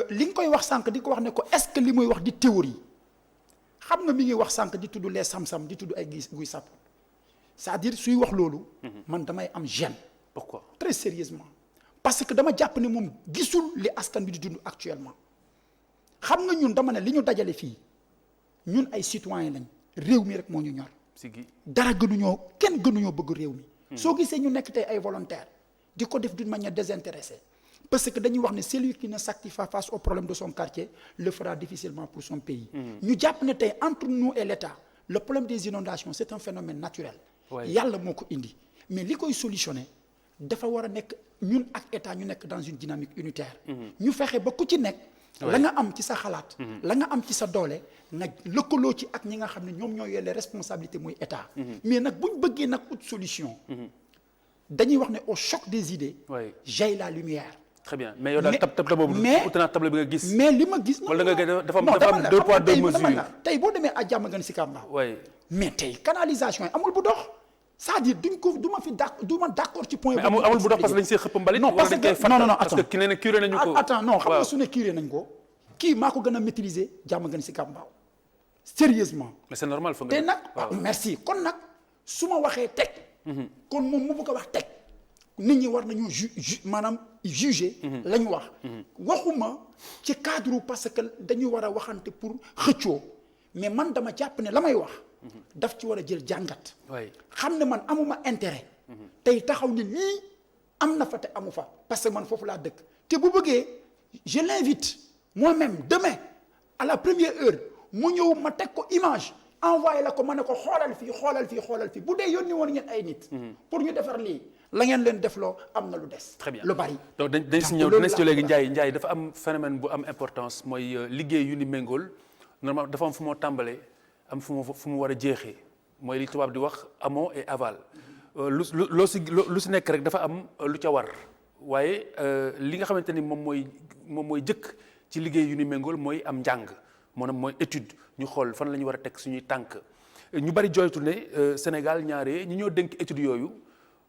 li nga koy wax sànq di ko wax ne ko est-ce que li muy wax di théorie xam nga mi ngi wax sànq di tudd les sam-sam di tudd ay guy sàpp c'est-à-dire suy wax loolu. man damay am gêne. pourquoi très sérieusement parce que dama jàpp ne moom gisul li askan bi di dund actuellement xam nga ñun dama ne li ñu dajale fii ñun ay citoyens lañ réew mi rek moo ñu ñor. dara gënuñoo kenn gënuñoo bëgg réew mi soo gisee ñu nekk tey ay volontaires di ko def d'une manière désintéressée parce que dañuy wax ne celui qui ne s'active pas face au problème de son quartier le fera difficilement pour son pays. ñu jàpp ne tey entre nous et l'État le problème des inondations c'est un phénomène naturel. yàlla moo ko indi mais li koy solutionner dafa war a nekk ñun ak État ñu nekk dans une dynamique unitaire. ñu fexe ba ku ci nekk. la nga am ci sa xalaat. la nga am ci sa doole nga lëkkaloo ci ak ñi nga xam ne ñoom ñoo yore responsabilité muy État. mais nag bu ñu bëggee nag autre solution. dañuy wax ne au choc des idées. jaillit la lumière. très bien mais yow daal table boobu. mais ut naa table bi nga gis. mais li ma gis. wala nga dafa am deux poids deux mesures. tey boo demee à Diamaguène Sicap Mbao. mais tey canalisation yi amul bu dox. c'est-à-dire du ma d'accord ci point. mais amul bu dox parce que dañ see xëpp mbalit. non parce que non parce que ki ne curé nañu ko. attends non xam nga su ne curé nañ ko. kii maa ko gën a maîtriser Diamaguène Sicap Mbao sérieusement. mais c'est normal foog nga. te nag merci kon nag su ma waxee teg. kon moom mu bëgg a wax teg. nit ñi war nañu maanaam juger. la ñu wax. waxuma ci cadre parce que dañu war a waxante pour xëccoo mais man dama jàpp ne la may wax. daf ci war a jël jàngat. xam ne man amuma intérêt. tey taxaw ne lii am na fa te amu fa parce que man foofu laa dëkk te bu bëggee je l'invite moi-même demain à la première heure mu ñëw ma teg ko image envoyé la ko ma ne ko xoolal fii bu dee yónni woon ngeen ay nit. pour ñu defar lii la ngeen leen defloo am na lu des. très bien lu bari. donc dañ si ñëw dinañ si léegi Ndiaye dafa am phénomène bu am importance mooy liggéey yu ni méngool normalement dafa am fu moo tàmbalee am fu mu war a jeexee mooy li tubaab di wax amont et aval lu si nekk rek dafa am lu ca war waaye li nga xamante ni moom mooy jëkk ci liggéey yu ni méngool mooy am njàng maanaam mooy étude ñu xool fan la ñu war a teg suñuy tànk ñu bari jooytu ne Sénégal ñaare ñi ñoo dénk études yooyu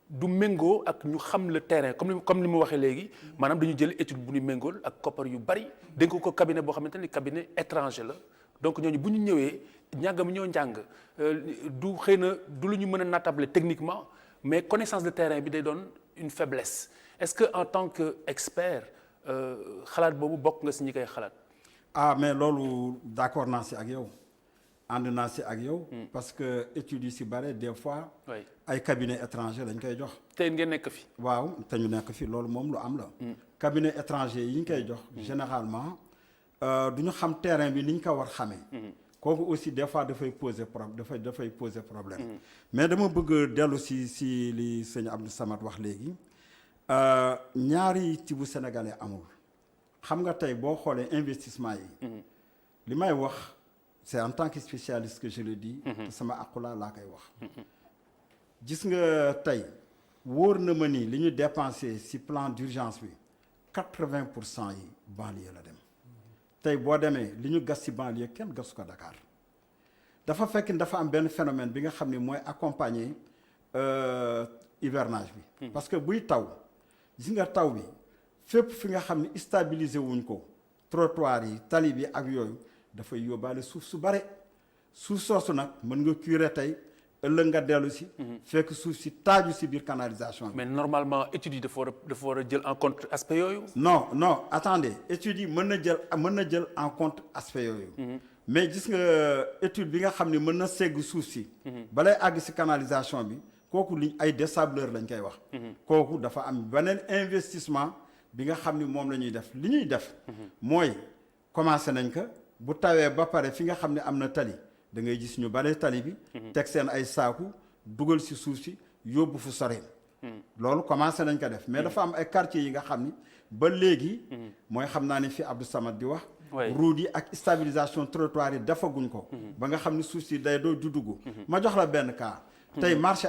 du méngoo ak ñu xam le terrain comme ni mu waxee léegi maanaam dañu jël étude bu ñu méngool ak koppar yu bari dénk ko cabinet boo xamante ni cabinet étranger la donc ñooñu bu ñu ñëwee njàng mi ñoo njàng du xëy na du lu ñu mën a natable techniquement mais connaissance de terrain bi day doon une faiblesse est-ce que en tant que expert xalaat boobu bokk nga si ñi koy xalaat. mais loolu d'accord naa si ak yow ànd naa si ak yow. parce que études yi si bare des fois. ay cabinet étranger lañ koy jox. tey ngeen nekk fi. waaw te ñu nekk fi loolu moom lu am la. cabinet étranger yi ñu koy jox. généralement du ñu xam terrain bi ni ñu ko war xamee. kooku aussi des fois dafay poser problème. mais dama bëgg dellu si li sëñ Abdou Samad wax léegi ñaari tibu sénégalais amul. xam nga tey boo xoolee investissement yi. li may wax c'est en tant que spécialiste que je le dis. te sama aqula laa koy wax. gis nga tey wóor na ma ni li ñu dépensé ci plan d'urgence bi 80% yi banlieue la dem. tey boo demee li ñu gas ci banlieue kenn gasu ko Dakar dafa fekk dafa am benn phénomène bi nga xam ne mooy accompagner hivernage bi. parce que buy taw gis nga taw bi. fépp fi nga xam ne stabiliser wuñ ko trottoir yi tali bi ak yooyu dafay yóbbaale suuf su bare suuf soosu nag mën nga curer tey ëllëg nga dellu si. fekk suuf si taaju si biir canalisation bi. mais normalement études yi dafa war a jël en compte aspect yooyu. non attendez études yi mën na jël en compte aspect yooyu. mais gis nga étude bi nga xam ne mën na segg suuf si. balay àgg si canalisation bi kooku li ay désableur lañ koy wax. kooku dafa am beneen investissement. bi nga xam ni moom la ñuy def li ñuy def mooy commencé nañ ko bu tawee ba pare fi nga xam ne am na tali da ngay gis ñu bare tali bi teg seen ay saaku dugal si suuf si yóbbu fu soreen loolu commencé nañ ko def mais dafa am ay quartiers yi nga xam ni ba léegi mooy xam naa ne fi Abdou Samad di wax route yi ak stabilisation trottoir yi defaguñ ko ba nga xam ni suuf si day doo du dugg ma jox la benn cas tey marché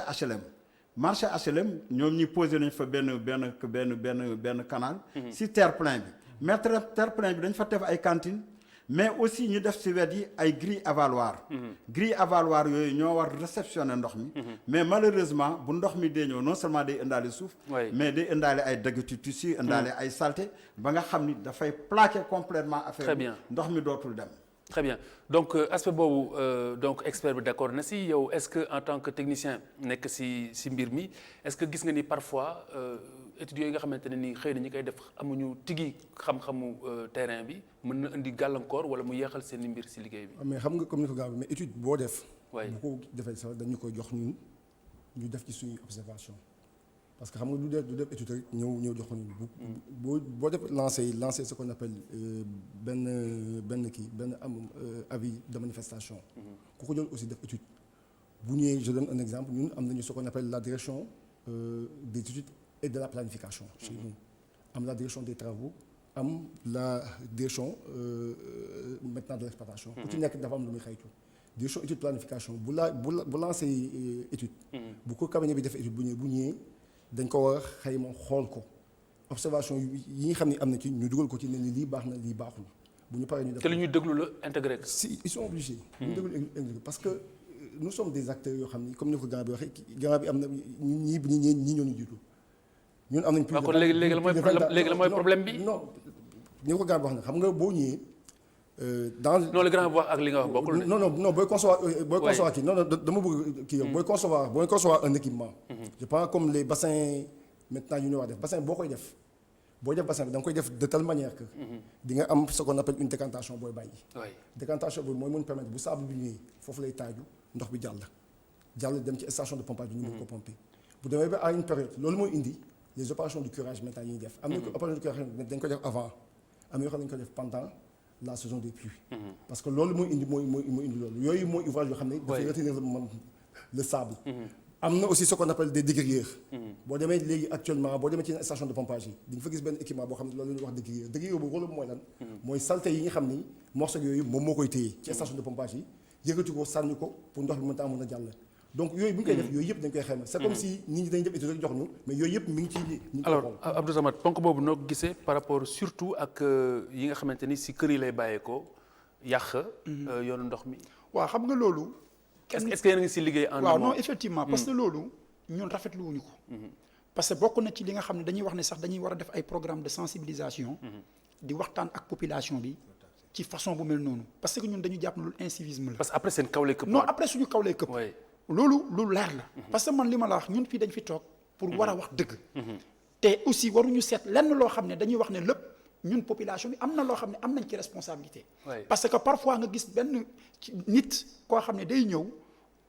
HLM ñoom ñi posé nañ fa benn canal si terre-plein bi mais terre-plein bi dañ fa def ay cantines mais aussi ñu def si wet yi ay grilles avaloirs grilles avaloirs yooyu ñoo war réceptionner ndox mi mais malheureusement bu ndox mi dee ñëw non seulement day indaale suuf mais day indaale ay daggitu tissu indaale ay saleté ba nga xam ni dafay plaquer complètement affaire bi ndox mi dootul dem. Très bien donc aspect boobu donc expert bi d'accord na si yow est-ce que en tant que technicien nekk si mbir mi est-ce que gis nga ni parfois études yooyu nga xamante ne ni xëy na ñi koy def amuñu tigi xam-xamu terrain bi mën na indi gàllankoor wala mu yeexal seen i mbir si liggéey bi. mais xam nga comme ni ko gaaw mais étude boo def. waay bu ko defee sax dañu koy jox ñun ñu def ci suñuy observation parce que xam nga du def étude rek ñëw jox ko ni boo def lancer ce qu'on appelle benn avis de manifestation ku ko jël aussi def étude bu ñëwee je donne un exemple ñun am nañu ce qu'on appelle la direction des études et de la planification chez nous am la direction des travaux am la direction maintenant de l'exploitation ku ci nekk dafa am lu muy xaytu direction étude planification bu lancé étude bu ko cabinet bi def étude bu ñëwee dañ ko war a xayma xool ko observation yi nga xam ne am na ci ñu dugal ko ci ne ni lii baax na lii baaxul bu ñu paree ñu def te li ñuy déglu la intégré ko. si ils sont obligés. ñu déglu intégré parce que nous sommes des acteurs yoo xam ni comme ni ko grand bi waxee grand bi am na ñii ñoo ñu jiitu ñun am nañ. plus de kon léegi la mooy problème bi. non ni ko grand bi wax na xam nga boo ñëwee. non le grand bi wax ak li nga wax bokkul. non booy concevoir kii non dama bëgg kii yow booy concevoir un équipement. je pense comme les bassins maintenant yu ñu war def bassin booy def bassin bi da nga koy def de telle manière que. di nga am ce qu'on appelle une décantation booy bàyyi. décantation boobu mooy mën permettre bu sable bi ñëwee foofu lay taaju ndox bi jàll dem ci station de pompage bi ñu mën ko pomper. bu demee ba à une période loolu mooy indi les opérations de curage maintenant yi ñuy def. am na opération de curage dañ ko def avant am na yoo xam ne dañ ko def pendant la saison des pluies. parce que loolu mooy indi loolu yooyu mooy ouvrage yoo xam ne. dafay retenir le sable. am na aussi ce qu'on appelle des dégrayeurs. boo demee léegi actuellement boo demee ci station de pompage yi di nga fa gis benn équipement boo xam ne loolu la ñuy wax dégrayeur boobu rôle mooy lan. mooy saleté yi nga xam ni morceau yooyu moom moo koy téye ci station de pompage yi yëkkati ko sànni ko pour ndox bi mën a jàll. donc yooyu bu ñu koy def yooyu yëpp dañ koy xayma. c'est comme si nit ñi dañuy def étude rek jox ñu mais yooyu yëpp mi ngi ci. alors Abdou Samad ponk boobu noo ko gisee par rapport surtout ak yi nga xamante ni si kër yi lay bàyyeekoo yàq. yoonu ndox mi. waaw xam nga loolu. est-ce que yéen a ngi si liggéey en waaw non effectivement parce que loolu ñun rafetlu wuñu ko. parce que bokk na ci li nga xam ne dañuy wax ne sax dañuy war a def ay programme de sensibilisation. di waxtaan ak population bi. ci façon bu mel noonu parce que ñun dañu jàpp ne loolu incivisme la. parce que après seen kaw lay këpp. non après suñu kaw lay këpp. loolu lu leer la. parce que man li ma la wax ñun fii dañ fi toog. pour war a wax dëgg. te aussi waruñu seet lenn loo xam ne dañuy wax ne lépp ñun population bi am na loo xam ne am nañ ci responsabilité. parce que parfois nga gis benn nit koo xam ne day ñëw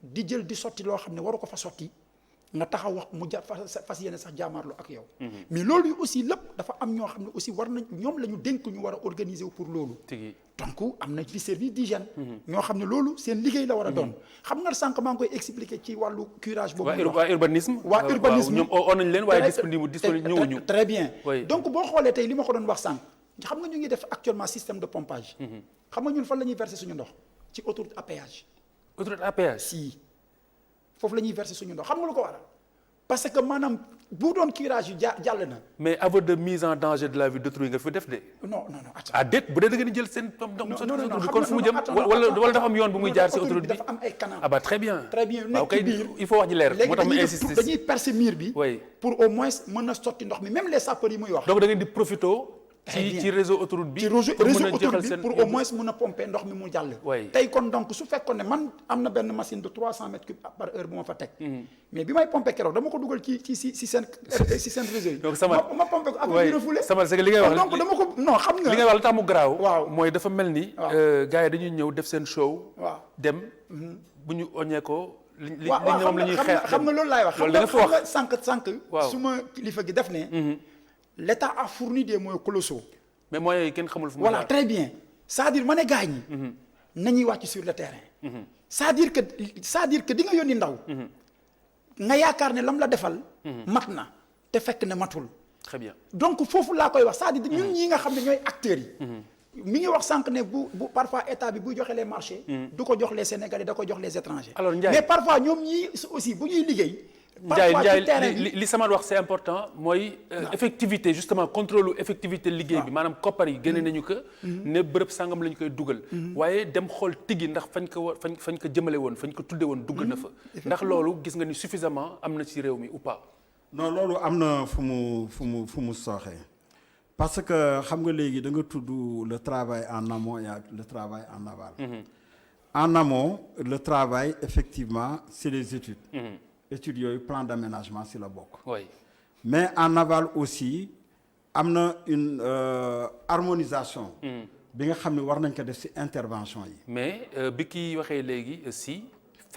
di jël di sotti loo xam ne waru ko fa sotti. nga taxaw wax mu fas yéene sax jaamaarlu ak yow. mais loolu aussi lépp dafa am ñoo xam ne aussi war nañ ñoom la ñu dénk ñu war a organiser wu pour loolu. donc am na fi service d'hygiène. ñoo xam ne loolu seen liggéey la war a doon. xam nga sànq maa ngi koy expliquer ci wàllu curage boobu. waa urbanisme. waa urbanisme ñoom oo nañ leen waaye disponible ñëwuñu. très bien donc boo xoolee tey li ma ko doon wax sànq xam nga ñu ngi def actuellement système de pompage. xam nga ñun fan la ñuy verser suñu ndox ci autoroute à péage. autoroute à péage si. foofu la ñuy verser suñu ndox xam nga lu ko waral parce que maanaam bu doon curage yu jàll na. mais aveu de mise en danger de la vie d'autrui nga fi def de. non déet bu dee da ngeen di jël seen ndox kon fu mu jëm wala dafa am yoon bu muy jaar ci autoroute bi dafa am ay canal. ah bah très bien nekk ci biir il faut wax ji leer moo tax ma insister dañuy percer mur bi. pour au moins mën a sotti ndox mi même les sapeurs yi muy wax. donc da ngeen di profito. ci réseau autoroute bi. ci réseau autoroute bi pour au moins mën a pomper ndox mi mu jàll. tey kon donc su fekkoon ne man am na benn machine de 300 mètres cubes par heure bu ma fa teg. mais bi may pomper keroog dama ko dugal ci seen réseau yi. donc sama ma pomper ko après ñu refoulé. sama c'est que li ngay wax donc dama ko non xam nga. li ngay wax la tax mu garaaw. waaw mooy dafa mel ni. gars yi dañuy ñëw def seen show. dem bu ñu oññee ko. li ñoom la ñuy xeex xam nga loolu laay wax. loolu da nga fa wax xam nga sànq. su ma kilifa gi def ne. l'État a fourni des moyens colossaux. mais moyens yi kenn xamul fu mu voilà très bien c'est-à-dire ma ne gars ñi. nañuy wàcc sur le terrain. c'est-à-dire que di nga yónni ndaw. nga yaakaar ne lam la defal. mat na te fekk ne matul. très bien donc foofu laa koy wax c'est-à-dire ñun ñi nga xam ne ñooy acteurs yi. mi ngi wax sànq ne bu parfois état bi buy joxe les marchés. du ko jox les Sénégalais da ko jox les étrangers. alors Ndiaye mais parfois ñoom ñii aussi bu ñuy liggéey. Ndiaye li sama wax c'est important mooy effectivité justement contrôle effectivité liggéey bi maanaam koppar yi génne nañu ko ne bërëb sangam la ñu koy dugal waaye dem xool tigi ndax fañ ko jëmale woon fañ ko tudde woon dugg na fa ndax loolu gis nga ni suffisamment am na ci réew mi ou pas. non loolu am na fu mu sooxee parce que xam nga léegi da nga tudd le travail en amont et le travail en aval. En amont le travail effectivement c'est les études. études yooyu plan d'aménagement si la bokk. mais en aval aussi am na une harmonisation. bi nga xam ne war nañ ko def si intervention yi. mais bi kii waxee léegi si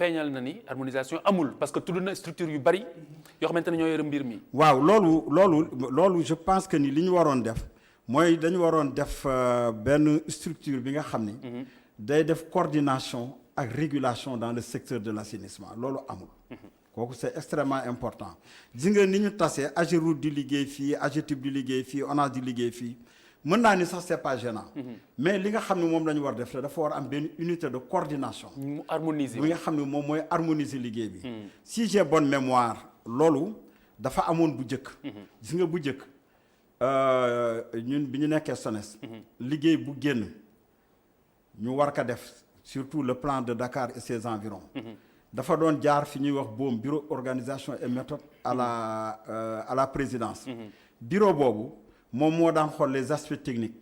feeñal na ni harmonisation amul parce que tudd na structure yu bari yoo xamante ne ñoo yore mbir mi. waaw loolu je pense que ni li ñu waroon def mooy dañu waroon def benn structure bi nga xam ni. day def coordination ak régulation dans le secteur de l'assainissement loolu amul. kooku c'est extrêmement important gis nga ni ñu tasee AGEROUTE di liggéey fii AGETIP di liggéey fii ONAS di liggéey fii mën naa ni sax c'est pas gênant. mais li nga xam ne moom la ñu war def dafa war am benn unité de coordination. mu harmoniser bi nga xam ne moom mooy harmoniser liggéey bi. si j'ai bonne mémoire loolu dafa amoon bu njëkk. gis nga bu njëkk ñun bi ñu nekkee SONES. liggéey bu génn ñu war ko def surtout le plan de Dakar et ses environs. dafa doon jaar fi ñuy wax BOM bureau organisation et méthode à la présidence. bureau boobu moom moo daan xool les aspects techniques.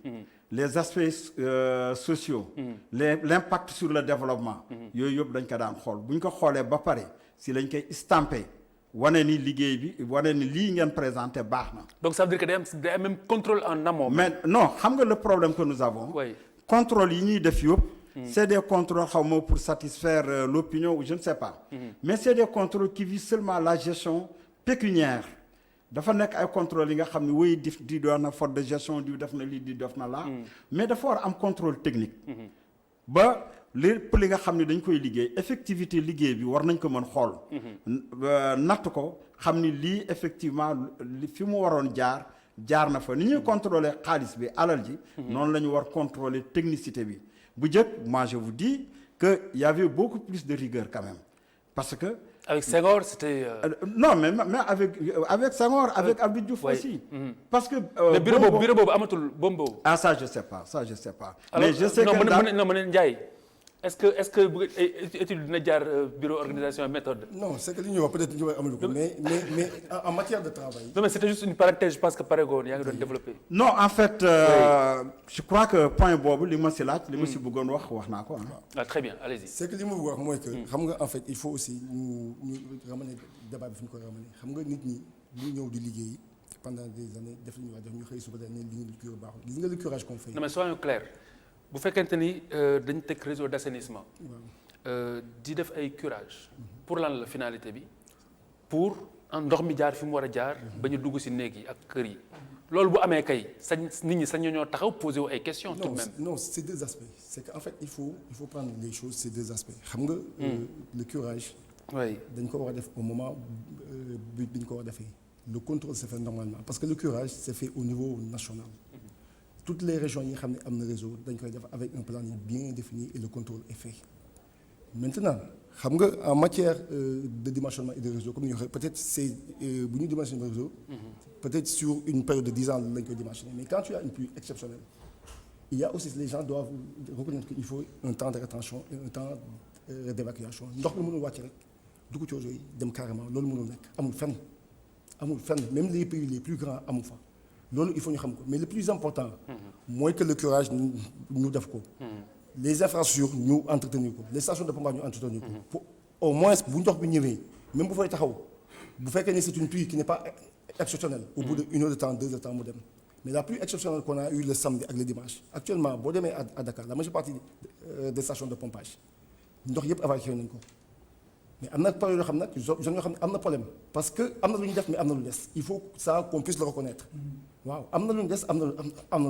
les aspects sociaux. l'impact sur le développement. yooyu yëpp dañ ko daan xool bu ñu ko xoolee ba pare si lañ koy stampé wane ni liggéey bi wane ni lii ngeen présenté baax na. donc ça veut dire que day am même contrôle en amont. mais non xam nga le problème que nous avons. oui contrôle yi ñuy def yëpp. c'est des contrôles xaw ma pour satisfaire l'opinion ou je ne sais pas. mais c'est des contrôles qui visent seulement la gestion pécuniaire. dafa nekk ay contrôles yi nga xam ne wéy di doon na faute de gestion di def na lii di def na laa. mais dafa war am contrôle technique. ba lépp li nga xam ne dañ koy liggéey effectivité liggéey bi war nañ ko mën xool. natt ko xam ni lii effectivement fi mu waroon jaar na fa ni ñuy contrôler xaalis bi alal ji. noonu la ñu war contrôler technicité bi. bu njëkk moi je vous dis que y avait beaucoup plus de rigueur quand même parce que. avec Senghor c'était. non mais avec Senghor avec Abdou Diouf aussi. parce que. mais bureau boobu amatul bombo. ah ça je sais pas. mais je sais que non ma ne Ndiaye est-ce que bu étude dina jaar bureau organisation et méthode. non c'est que li ñuy wax peut-être ñu amul ko mais en matière de travail. non mais c'était juste une parenthèse je pense que paregoon yaa ngi doon développer. non en fait je crois que point boobu li ma si laaj. li ma si bëggoon wax naa ko ah très bien allez-y. c'est que li ma bëgg wax mooy que. xam nga en fait il faut aussi ñu ramener débat bi fi ñu ko ramener xam nga nit ñi ñu ñëw di liggéey pendant des années def li ñu war def ñu xëy suba dañ ne li ñu baaxul gis nga le curage qu'on fait. non mais soyons clairs bu fekkente ni dañ teg réseau d'assainissement. di def ay curage. pour lan la finalité bi pour ndox mi jaar fi mu war a jaar. ba ñu dugg ci néeg yi ak kër yi. loolu bu amee kay nit ñi sañ ñoo taxaw poser wu ay questions. tout de même non c'est deux aspects c'est que en fait il faut prendre les choses c'est deux aspects xam nga. le curage. oui dañ ko war a def au moment bi ñu ko war a defee. le contrôle se fait normalement parce que le curage se fait au niveau national. toutes les régions yi nga xam ne am na réseau dañ koy def avec un planning bien défini et le contrôle est fait. maintenant xam nga en matière de dimensionnement et de réseau comme ni ñu waxee peut-être c'est bu ñu dimensionner le réseau. peut-être sur une période de 10 ans lañ koy dimensionner mais quand tu as une pluie exceptionnelle il y a aussi les gens doivent reconnaître qu'il faut un temps de rétention et un temps d'évacuation ndox mi mënul wàcc rek dugg ci réseau yi dem carrément loolu mënul nekk amul fenn même les pays les plus grands amul fa. loolu il faut ñu xam ko mais le plus important. mooy que le curage ñu def ko. les infrastructures ñu entretenir ko les stations de pompage ñu entretenir ko. pour au moins bu ndox bi ñëwee même bu fay taxaw bu fekkee ne c'est une pluie qui n'est pas exceptionnelle. au bout de 1 heure de temps 2 heures de temps mu dem. mais la pluie exceptionnelle qu'on a eu le samedi ak le dimanche actuellement boo demee à Dakar la majeure partie des stations de pompage ndox yëpp évacué nañ ko. mais am na période yoo xam nag zone yoo xam ne am na problème parce que am na lu ñu def mais am na lu des il faut ça qu'on puisse le reconnaître. waaw am na lu ñu des am na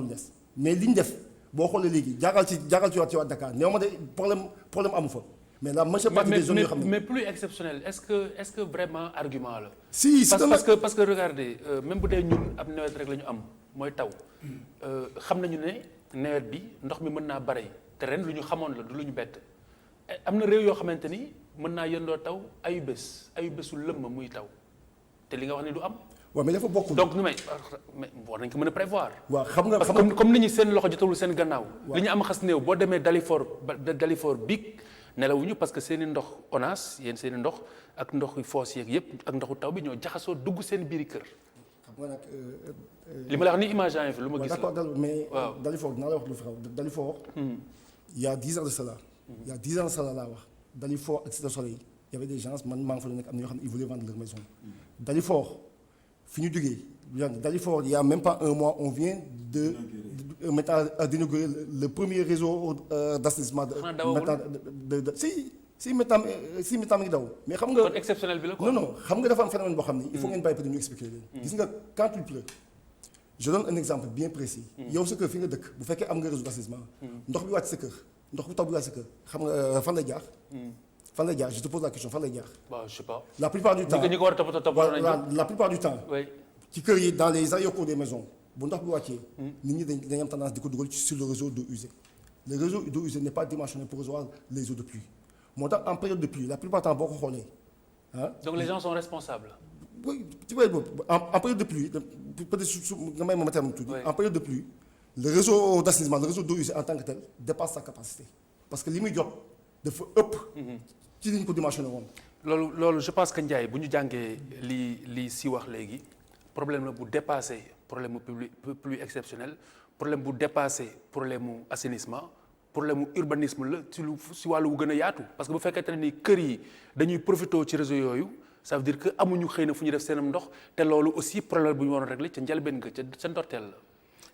lu des mais li ñu def boo xoolee léegi jaagal ci waa Dakar néew ma de problème amu fa mais la majeure partie des zones yoo xam ne mais plus exceptionnel est-ce que vraiment argument la. si parce que regardez même bu dee ñun ab nawet rek la ñu am mooy taw xam nañu ne nawet bi ndox mi mën naa bare te ren lu ñu xamoon la du lu ñu bett am na réew yoo xamante ni mën naa yëndoo taw ayu bésu lëmm muy taw te li nga wax ni du am. waaw mais dafa bokk. donc mais war nañ ko mën a prévoir. waaw xam nga parce que comme nit ñi seen loxo jotawul seen gannaaw. li ñu am xas néew boo demee Dalifort biig nelawuñu parce que seen i ndox ONAS yéen seen i ndox ak ndoxu foos yeeg yëpp ak ndoxu taw bi ñoo jaxasoo dugg seen biiri kër. xam nga nag. li ma la wax ni image en fi lu ma gis la. d'accord mais Dalifort dinaa la wax lu fi xaw Dalifort. il y a 10 ans de cela. il y a 10 ans de cela laa wax. Dalifort ak Cité Soleil il y avait des gens man maa ngi fa nekk am na ñoo xam ne ils voulaient vendre leur maison. Dalifort fi ñu jógee Dalifort il y a même pas un mois on vient de maintenant d'inaugurer le premier réseau d'assainissement si 6 mètres tam 6 mètres tam ngi daw mais xam nga. kon exceptionnel bi la quoi. non xam nga dafa am phénomène boo xam ni. il faut ngeen bàyyi peut-être ñu expliquer leen. gis nga quand il pleut. je donne un exemple bien précis. yow sa kër fi nga dëkk bu fekkee am nga réseau d'assainissement. ndox bi wàcc sa kër ndox bu taw bi wàcc sa kër xam nga fan lay jaar. fan lay jaar je te pose la question fan lay jaar. waaw je sais pas. la plupart du temps ñi ko war a toppatoo nañu la plupart du temps. oui. ci kër yi dans les aéroports des maisons bu ndox bi wàccee. nit ñi dañuy am tendance di ko dugal sur le réseau d'eau usée. le réseau d'eau usée n'est pas dimensionné pour recevoir les eaux de pluie moo tax en période de pluie la plupart du temps boo ko xoolee ah. donc les gens sont responsables. oui ci wàllu boobu en période de pluie peut-être su nga may ma terme tuuti. en période de pluie le réseau d'assainissement le réseau d'eau usée en tant que tel dépasse sa capacité parce que li muy jot dafa ëpp. ci li ñu ko dimensionné woon. loolu je pense que Ndiaye bu ñu jàngee li si wax léegi problème la bu dépassé problème mu pluie exceptionnelle problème bu dépassé problème mu assainissement problème mu urbanisme la si wàllu wu gën a yaatu parce que bu fekkente ne ni kër yi dañuy profité ci réseau yooyu ça veut dire que amuñu xëy na fu ñu def seenam ndox te loolu aussi problème bu ñu waroon régler ca njëlbeen nga ca ndorteel la.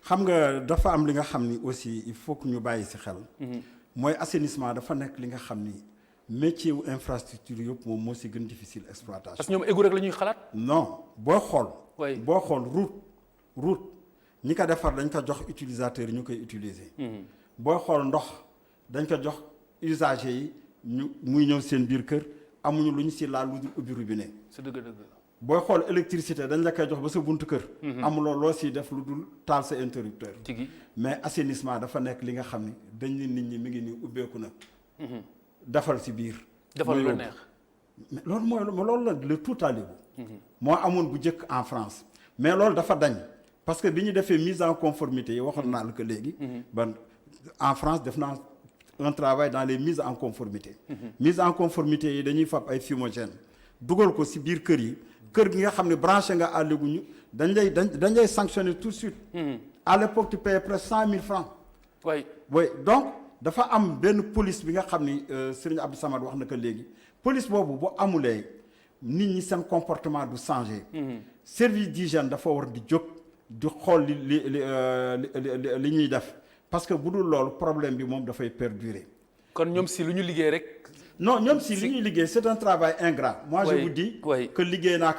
xam nga dafa am li nga xam ni aussi il faut que ñu bàyyi ci xel. mooy assainissement dafa nekk li nga xam ni métier wu infrastructure yëpp moom moo ci gën difficile exploitation. parce que ñoom égout rek la ñuy xalaat. non boo xool. oui boo xool route ñi ko defar dañ ko jox utilisateur yi ñu koy utiliser. booy xool ndox dañ ko jox usagers yi ñu muy ñëw seen biir kër amuñu lu ñu ci laal lu dul ubbi robinet. c'est dëgg. booy xool électricité dañ la koy jox ba sa buntu kër. amuloo loo ciy def lu dul taal sa interrupteur. mais assainissement dafa nekk li nga xam ni dañ ne nit ñi mi ngi nii ubbeeku na. defal ci biir. defal lu neex. mais loolu la le tout à l'égout. moo amoon bu njëkk en France mais loolu dafa dañ parce que bi ñu defee mise en conformité yi waxoon naa la ko léegi. En France def naa un travail dans les mises en conformité. mise en conformité yi dañuy fab ay fumigène dugal ko ci biir kër yi kër gi nga xam ne branché nga à l'égout ñu dañ lay sanctionner tout de suite. à l'époque tu payais presque 100 000 francs. oui donc dafa am benn police bi nga xam ni Serigne Abdou Samad wax na ko léegi police boobu bu amulee nit ñi seen comportement du changer. service d'hygiène dafa war di jóg di xool li ñuy def. parce que bu dul loolu problème bi moom dafay perdurer. kon ñoom si lu ñu liggéey rek. non ñoom si li ñuy liggéey c'est un travail ingrat. moi je vous dis que liggéey naa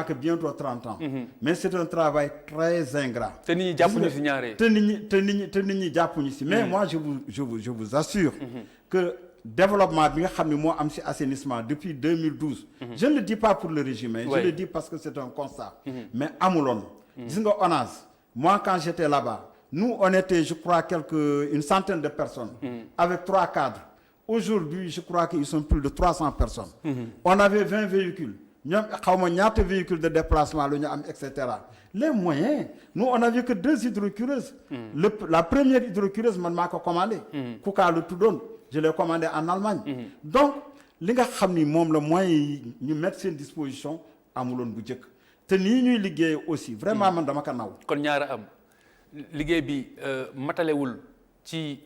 ko bientôt 30 ans. mais c'est un travail très ingrat. te nit ñi jàppuñu si ñaaree. te nit ñi jàppuñu si. mais moi je vous assure. que développement bi nga xam ne moo am si assainissement depuis 2012. je ne le dis pas pour le régime. je le dis parce que c'est un constat. mais amuloon. gis nga ONAS moi quand j'étais là-bas. nous on était je crois une centaine de personnes. avec 3 cadres. aujourd'hui je crois qu'ils sont plus de 300 personnes. on avait 20 véhicules. ñoom xaw ma ñaata véhicules de déplacement la ñu am et cetera. les moyens nous on avait que 2 hydrocureuses. la première hydrocureuse man maa ko commandé. Kuka la tuddoon je l'ai commandé en Allemagne. donc li nga xam ni moom la moyens yi ñu mettre seen disposition amuloon bu njëkk te nii ñuy liggéey aussi vraiment man dama ko naw. kon ñaara am. liggéey bi matalewul ci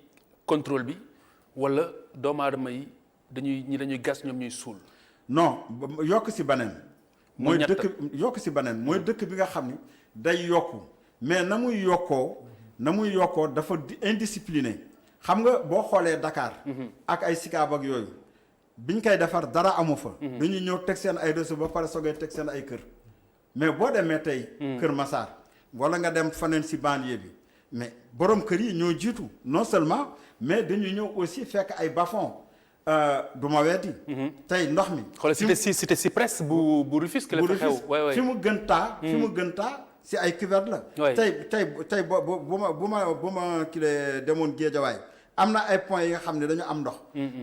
contrôle bi wala doomu aadama yi dañuy gas ñoom ñuy suul. non yokk ci beneen. mooy dëkk bi nga xam ni day yokku mais na muy yokkoo dafa indiscipliné xam nga boo xoolee Dakar. ak ay Sicap ak yooyu biñ koy defar dara amu fa. dañuy ñëw teg seen ay réseau ba pare soogay teg seen ay kër mais boo demee tey. Kër Massar. wala nga dem faneen ci banlieue bi mais borom kër yi ñoo jiitu non seulement mais dañu ñëw aussi fekk ay bas-fonds du ma weddi. tey ndox mi. xoolal cité Cyprès bu Rufisque la fa xew. fi mu gën taa ci ay cuvette la. tey bu ma kile demoon Géejawaay am na ay points yi nga xam ne dañu am ndox.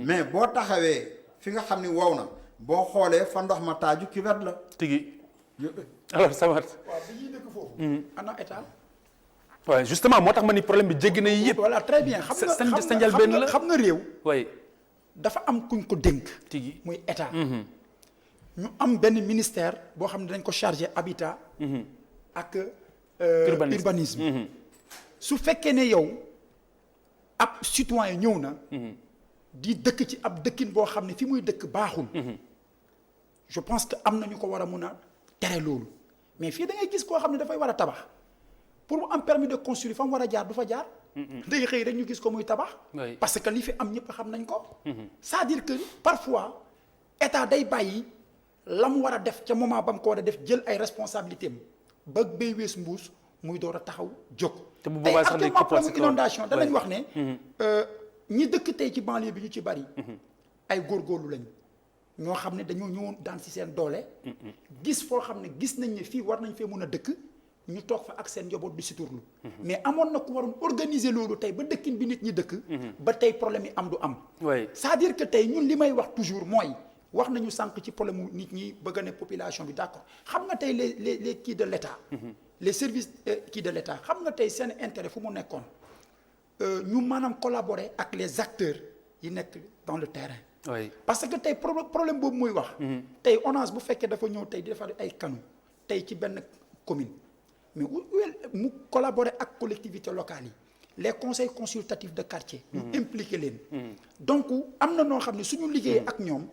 mais boo taxawee fi nga xam ne wow na boo xoolee fa ndox ma taaju cuvette la. tigi alors Samar. waaw bi ñuy dëkk foofu. ana état. waaw justement moo tax ma ni problème bi jéggi na yëpp. voilà très bien xam nga réew. oui. dafa am kuñ ko dénk. tigi muy état. ñu am benn ministère boo xam ne dañ ko chargé habitat. ak urbanisme. su fekkee ne yow ab citoyen ñëw na. di dëkk ci ab dëkkin boo xam ne fi muy dëkk baaxul. je pense que am na ñu ko war a mun a tere loolu mais fii da ngay gis koo xam ne dafay war a tabax pour mu am permis de construire fa mu war a jaar du fa jaar day xëy rek ñu gis ko muy tabax. parce que li fi am ñëpp xam nañ ko. c'est-à-dire que parfois état day bàyyi la mu war a def ca moment ba mu ko war a def jël ay responsabilités am ba béy wees mbuus muy door a taxaw jóg. te bu boobaa sax day problème inondation danañ wax ne. ñi dëkk tey ci banlieue bi ñu ci bari. ay góorgóorlu lañ. ñoo xam ne dañoo ñëwoon daan ci seen doole. gis foo xam ne gis nañ ne fii war nañ fee mun a dëkk ñu toog fa ak seen njaboot di si turlu. mais amoon na ku waroon organiser loolu tey ba dëkkin bi nit ñi dëkk. ba tey problème yi am du am. c'est-à-dire que tey ñun li may wax toujours mooy wax nañu sànq ci problème mu nit ñi bëgg a ne population bi d'accord xam nga tey les kii de l'État. les services kii de l'État xam nga tey seen intérêt fu mu nekkoon ñu maanaam collaborer ak les acteurs yi nekk dans le terrain. oui parce que tey problème boobu muy wax. tey ONAS bu fekkee dafa ñëw tey di defar ay canaux tey ci benn commune mais mu collaborer ak collectivités locales yi les conseils consultatifs de quartier. ñu impliqué leen. donc am na noo xam ne suñu liggéeyee ak ñoom.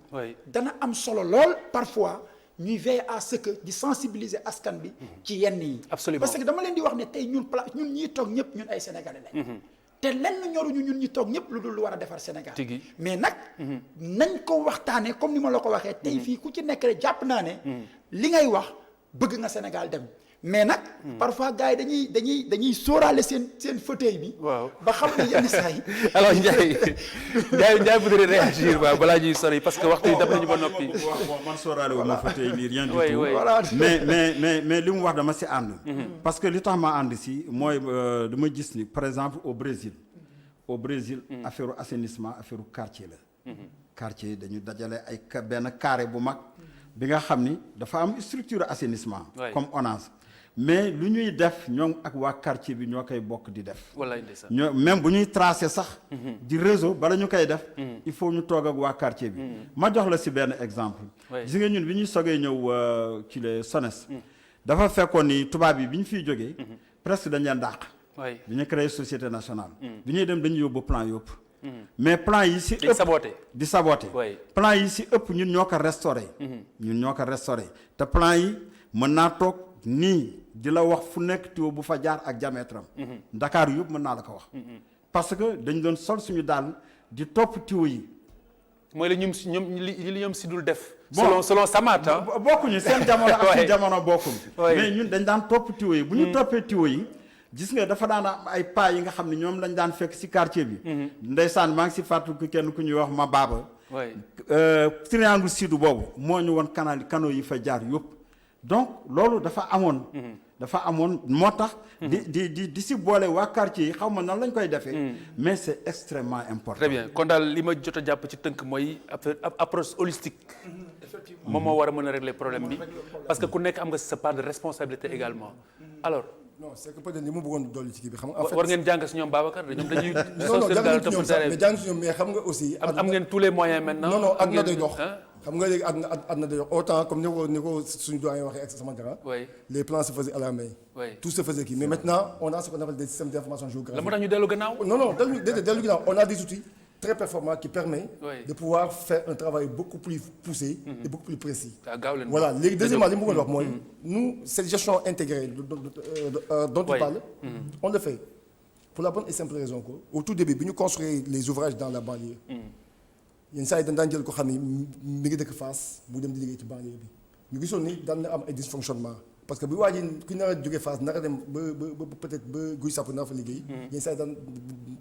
dana am solo lool parfois ñuy veiller à ce que di sensibiliser askan bi. ci yenn yi. absolument parce que dama leen di wax ne tey ñun ñii toog ñëpp ñun ay sénégalais lañ. te lenn ñoruñu ñun ñi toog ñëpp lu dul lu war a defar Sénégal. mais nag. nañ ko waxtaanee comme ni ma la ko waxee. tey fii ku ci nekk rek jàpp naa ne. li ngay wax bëgg nga Sénégal dem. mais nag. parfois gars yi dañuy sóoraale seen fauteuil bi. waaw ba xam ne yenn saa yi. alors Ndiaye voudrait réagir waaw balaa ñuy sori parce que waxtu yi dab nañu ba noppi. man sóoraale wu ma fauteuil nii rien du tout. voilà mais li mu wax dama si ànd. parce que li tax ma ànd si mooy dama gis ni par exemple au Brésil. affaire assainissement affaire quartier la. quartier dañu dajale ay benn carré bu mag. bi nga xam ni dafa am structure assainissement. comme ONAS. mais lu ñuy def ñoom ak waa quartier bi ñoo koy bokk di def. wallaay ndeysaan ñoo même bu ñuy tracer sax. di réseau bala ñu koy def. il faut ñu toog ak waa quartier bi. ma jox la si benn exemple. gis nga ñun bi ñuy sogee ñëw ci les SONES. dafa fekkoon ni tubaab yi bi ñu fiy jógee. presque dañ leen dàq. bi ñu créé société nationale. bi ñuy dem dañuy yóbbu plan yëpp. mais plan yi si ëpp di saboté plan yi si ëpp ñun ñoo ko restauré. te plan yi mën naa toog nii di la wax fu nekk tuyau bu fa jaar ak diamètre am. Dakar yëpp mën naa la ko wax. parce que dañ doon sol suñu daal di topp tuyau yi. mooy la ñoom si dul def. selon Samata. bokkuñu seen jamono ak suñu jamono bokkuñu. mais ñun dañ daan topp tuyau yi bu ñu toppee tuyau yi. gis nga dafa daan am ay pas yi nga xam ne ñoom lañ daan fekk ci quartier bi. ndeysaan maa ngi ci fàttaliku kenn ku ñuy wax ma baaba. triangle sud boobu moo ñu woon canaux yi fa jaar yëpp. donc loolu dafa amoon. moo tax. di ci boole waa quartier yi xaw ma nan lañ koy defee. mais c'est extrêmement important. très bien kon daal li ma jot a jàpp ci tënk mooy approche holistique. moom moo war a mën a régler problème bi parce que ku nekk am nga sa part de responsabilité également alors. non c'est que peut-être li ma bëggoon dolli ci kii bi xam nga. en fait war ngeen jàng si ñoom Babacar ñoom dañuy. non jàng si ñoom mais xam nga aussi. am ngeen tous les moyens maintenant. non àdduna day dox. xam nga léegi àdduna day dox autant comme ni ko suñu doyen waxee ak sama grand. les plans se faisaient à la main. tout se faisait kii mais maintenant on a ce qu'on appelle des systèmes d'information géographique. la moo tax ñu dellu gannaaw. non dellu gannaaw on a des outils très performants qui permet de pouvoir faire un travail beaucoup plus poussé et beaucoup plus précis. Voilà léegi deuxièmement li mu bëggoon wax mooy nous cette gestion intégrée dont tu parles on le fait pour la bonne et simple raison que au tout début bi ñu construire les ouvrages dans la banlieue yenn saa yi dañ daan jël ko xam ni mi ngi dëkk Fass bu dem di liggéey ci banlieue bi ñu gisoon ni daan na am ay dysfonctionnement parce que bu waa ji ku nar a jógee Fass nar a dem ba peut-être ba Guy Sapp nar fa liggéey yenn saa yi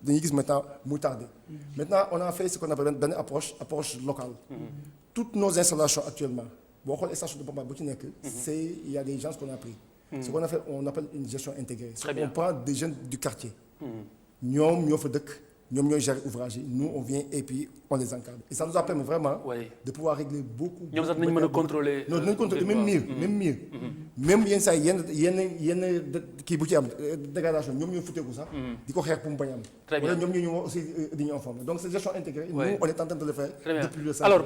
dañuy gis maintenant muy tardé maintenant on a fait ce qu'on appelle benn approche locale toutes nos installations actuellement boo xool station de pompage bu ci nekk c'est il y a des gens qu'on a pris ce qu'on appelle une gestion intégrée on prend des jeunes du quartier ñoom ñoo fa dëkk ñoom ñooy gérer ouvrage yi nous on vient et puis on les encadre et ça nous a permis vraiment de pouvoir régler beaucoup. ñoom sax nañu mën a contrôler. non dinañ contrôler même mieux. même yenn saa yi yenn kii bu ci am dégradation ñoom ñooy futteeku sax. di ko xeex pour mu bañ am. très bien wala ñoom ñoo aussi di ñu informer donc cette gestion intégrée. nous on est en train de le faire. depuis le alors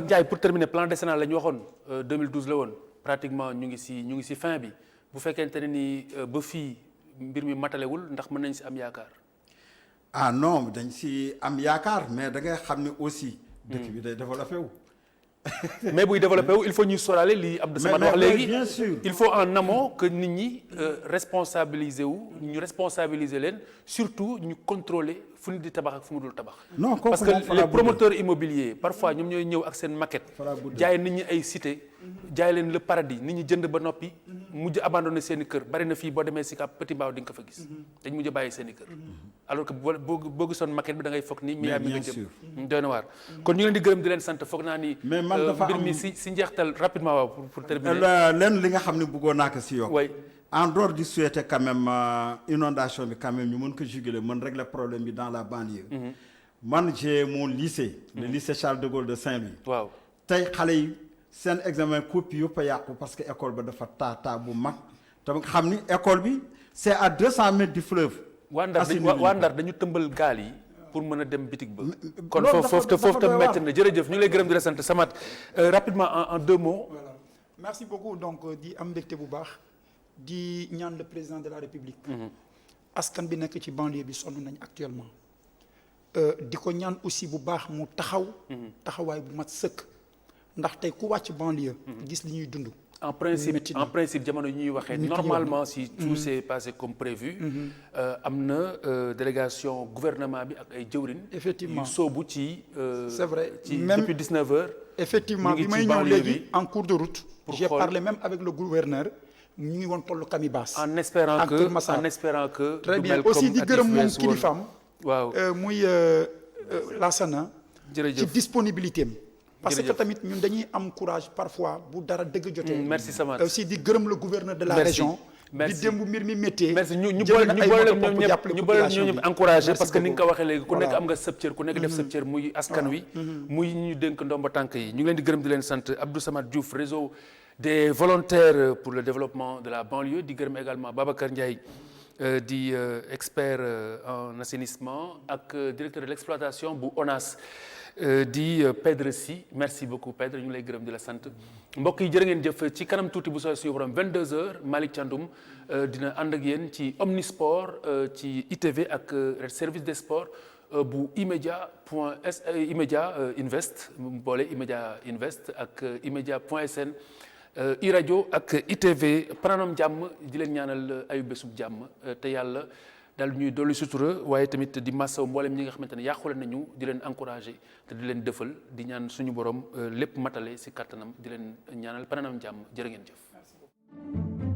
Ndiaye pour terminer plan décennal la ñu waxoon 2012 la woon pratiquement ñu ngi ci fin bi bu fekkente ne ni ba fii mbir mi matalewul ndax mën nañ ci am yaakaar. non dañ si am yaakaar mais da ngay xam ne aussi. dëkk bi day développé wu. mais buy développé wu il faut ñuy sóoraale li Abdou Samad wax léegi bien sûr. il faut en amont que nit ñi responsabiliser wu ñu responsabiliser leen surtout ñu contrôler fu nit di tabax ak fu mu dul tabax. non kooku parce que les promoteurs immobiliers parfois ñoom ñooy ñëw ak seen maquette. jaay nit ñi ay cité jaay leen le paradis nit ñi jënd ba noppi mujj abandonné seen i kër bari na fii boo demee Sicap Petit Mbao di nga ko fa gis. dañ mujj bàyyi seen i kër. alors que boo gisoon maquette bi da ngay foog ni. mi nga jëm doy na waar. kon ñu leen di gërëm di leen sant foog naa ni. mais man dafa mbir mi si njeextal rapidement waaw pour terminer. lenn li nga xam ne bëggoon naa ko si yokk. en dehors du souhaiter quand même inondation bi quand même ñu mën ko juguler mën régler problème bi dans la banlieue. man j'ai mon lycée. le lycée Charles de Gaulle de Saint-Louis. waaw tey xale yi seen examen copie yëpp a yàqu parce que école ba dafa taa bu mag te xam ni école bi c'est à 200 mètres du fleuve. waa Ndar dañu tëmbal gaal yi. pour mën a dem bitig ba. kon foofu tam métti na jërëjëf ñu ngi lay gërëm di la sant Samath rapidement en 2 mots. voilà merci beaucoup donc di am mbégte bu baax di ñaan le président de la République. askan bi nekk ci banlieue bi sonn nañ actuellement. di ko ñaan aussi bu baax mu taxawaay bu mat sëkk. ndax tey ku wàcc banlieue. gis li ñuy dund. en principe jamono yi ñuy waxee normalement si tout s'est passé comme prévu. am na délégation gouvernement bi ak ay jëwrin. effectivement yu soobu ci. c'est vrai ci depuis 19 heures. effectivement bi may ñëw léegi en cours de route. j'ai parlé même avec le gouverneur. ñu ngi woon tollu Camibas. en espérant que très bien aussi di gërëm moom kilifaam. waaw muy Lassana. jërëjëf ci disponibilité am. parce que tamit ñun dañuy am courage parfois bu dara dëgg jotee. merci Samath aussi di gërëm le gouverneur de la région. merci di démb mbir mi méttee. merci ñu boole ñoom ñëpp encouragé parce que ni nga ko waxee léegi ku nekk am nga sëb cër ku nekk def sëb cër muy askan wi. muy ñu dénk ndomba tànk yi ñu ngi leen di gërëm di leen sant Abdou Samad Diouf réseau des volontaires pour le développement de la banlieue di gërëm également Babacar Ndiaye di expert en assainissement ak directeur de l'exploitation bu ONAS di Pedre Sy merci beaucoup Pedre ñu ngi lay gërëm di la sant mbokk yi jërë ngeen jëf ci kanam tuuti bu sooy suñu borom 22h Malick Thiandoum dina ànd ak yéen ci Omnisport ci ITV ak service des sports bu Imedia Invest mu boole Imedia Invest ak Imedia.sn iRadio ak ITV pranam jàmm di leen ñaanal ayu bésub jàmm te yàlla daal ñuy dolli sutura waaye tamit di massaw mboolem ñi nga xamante ne yàqule nañu di leen encourager te di leen dëfal di ñaan suñu borom lépp matale ci kattanam di leen ñaanal pranam jàmm jërë ngeen jëf.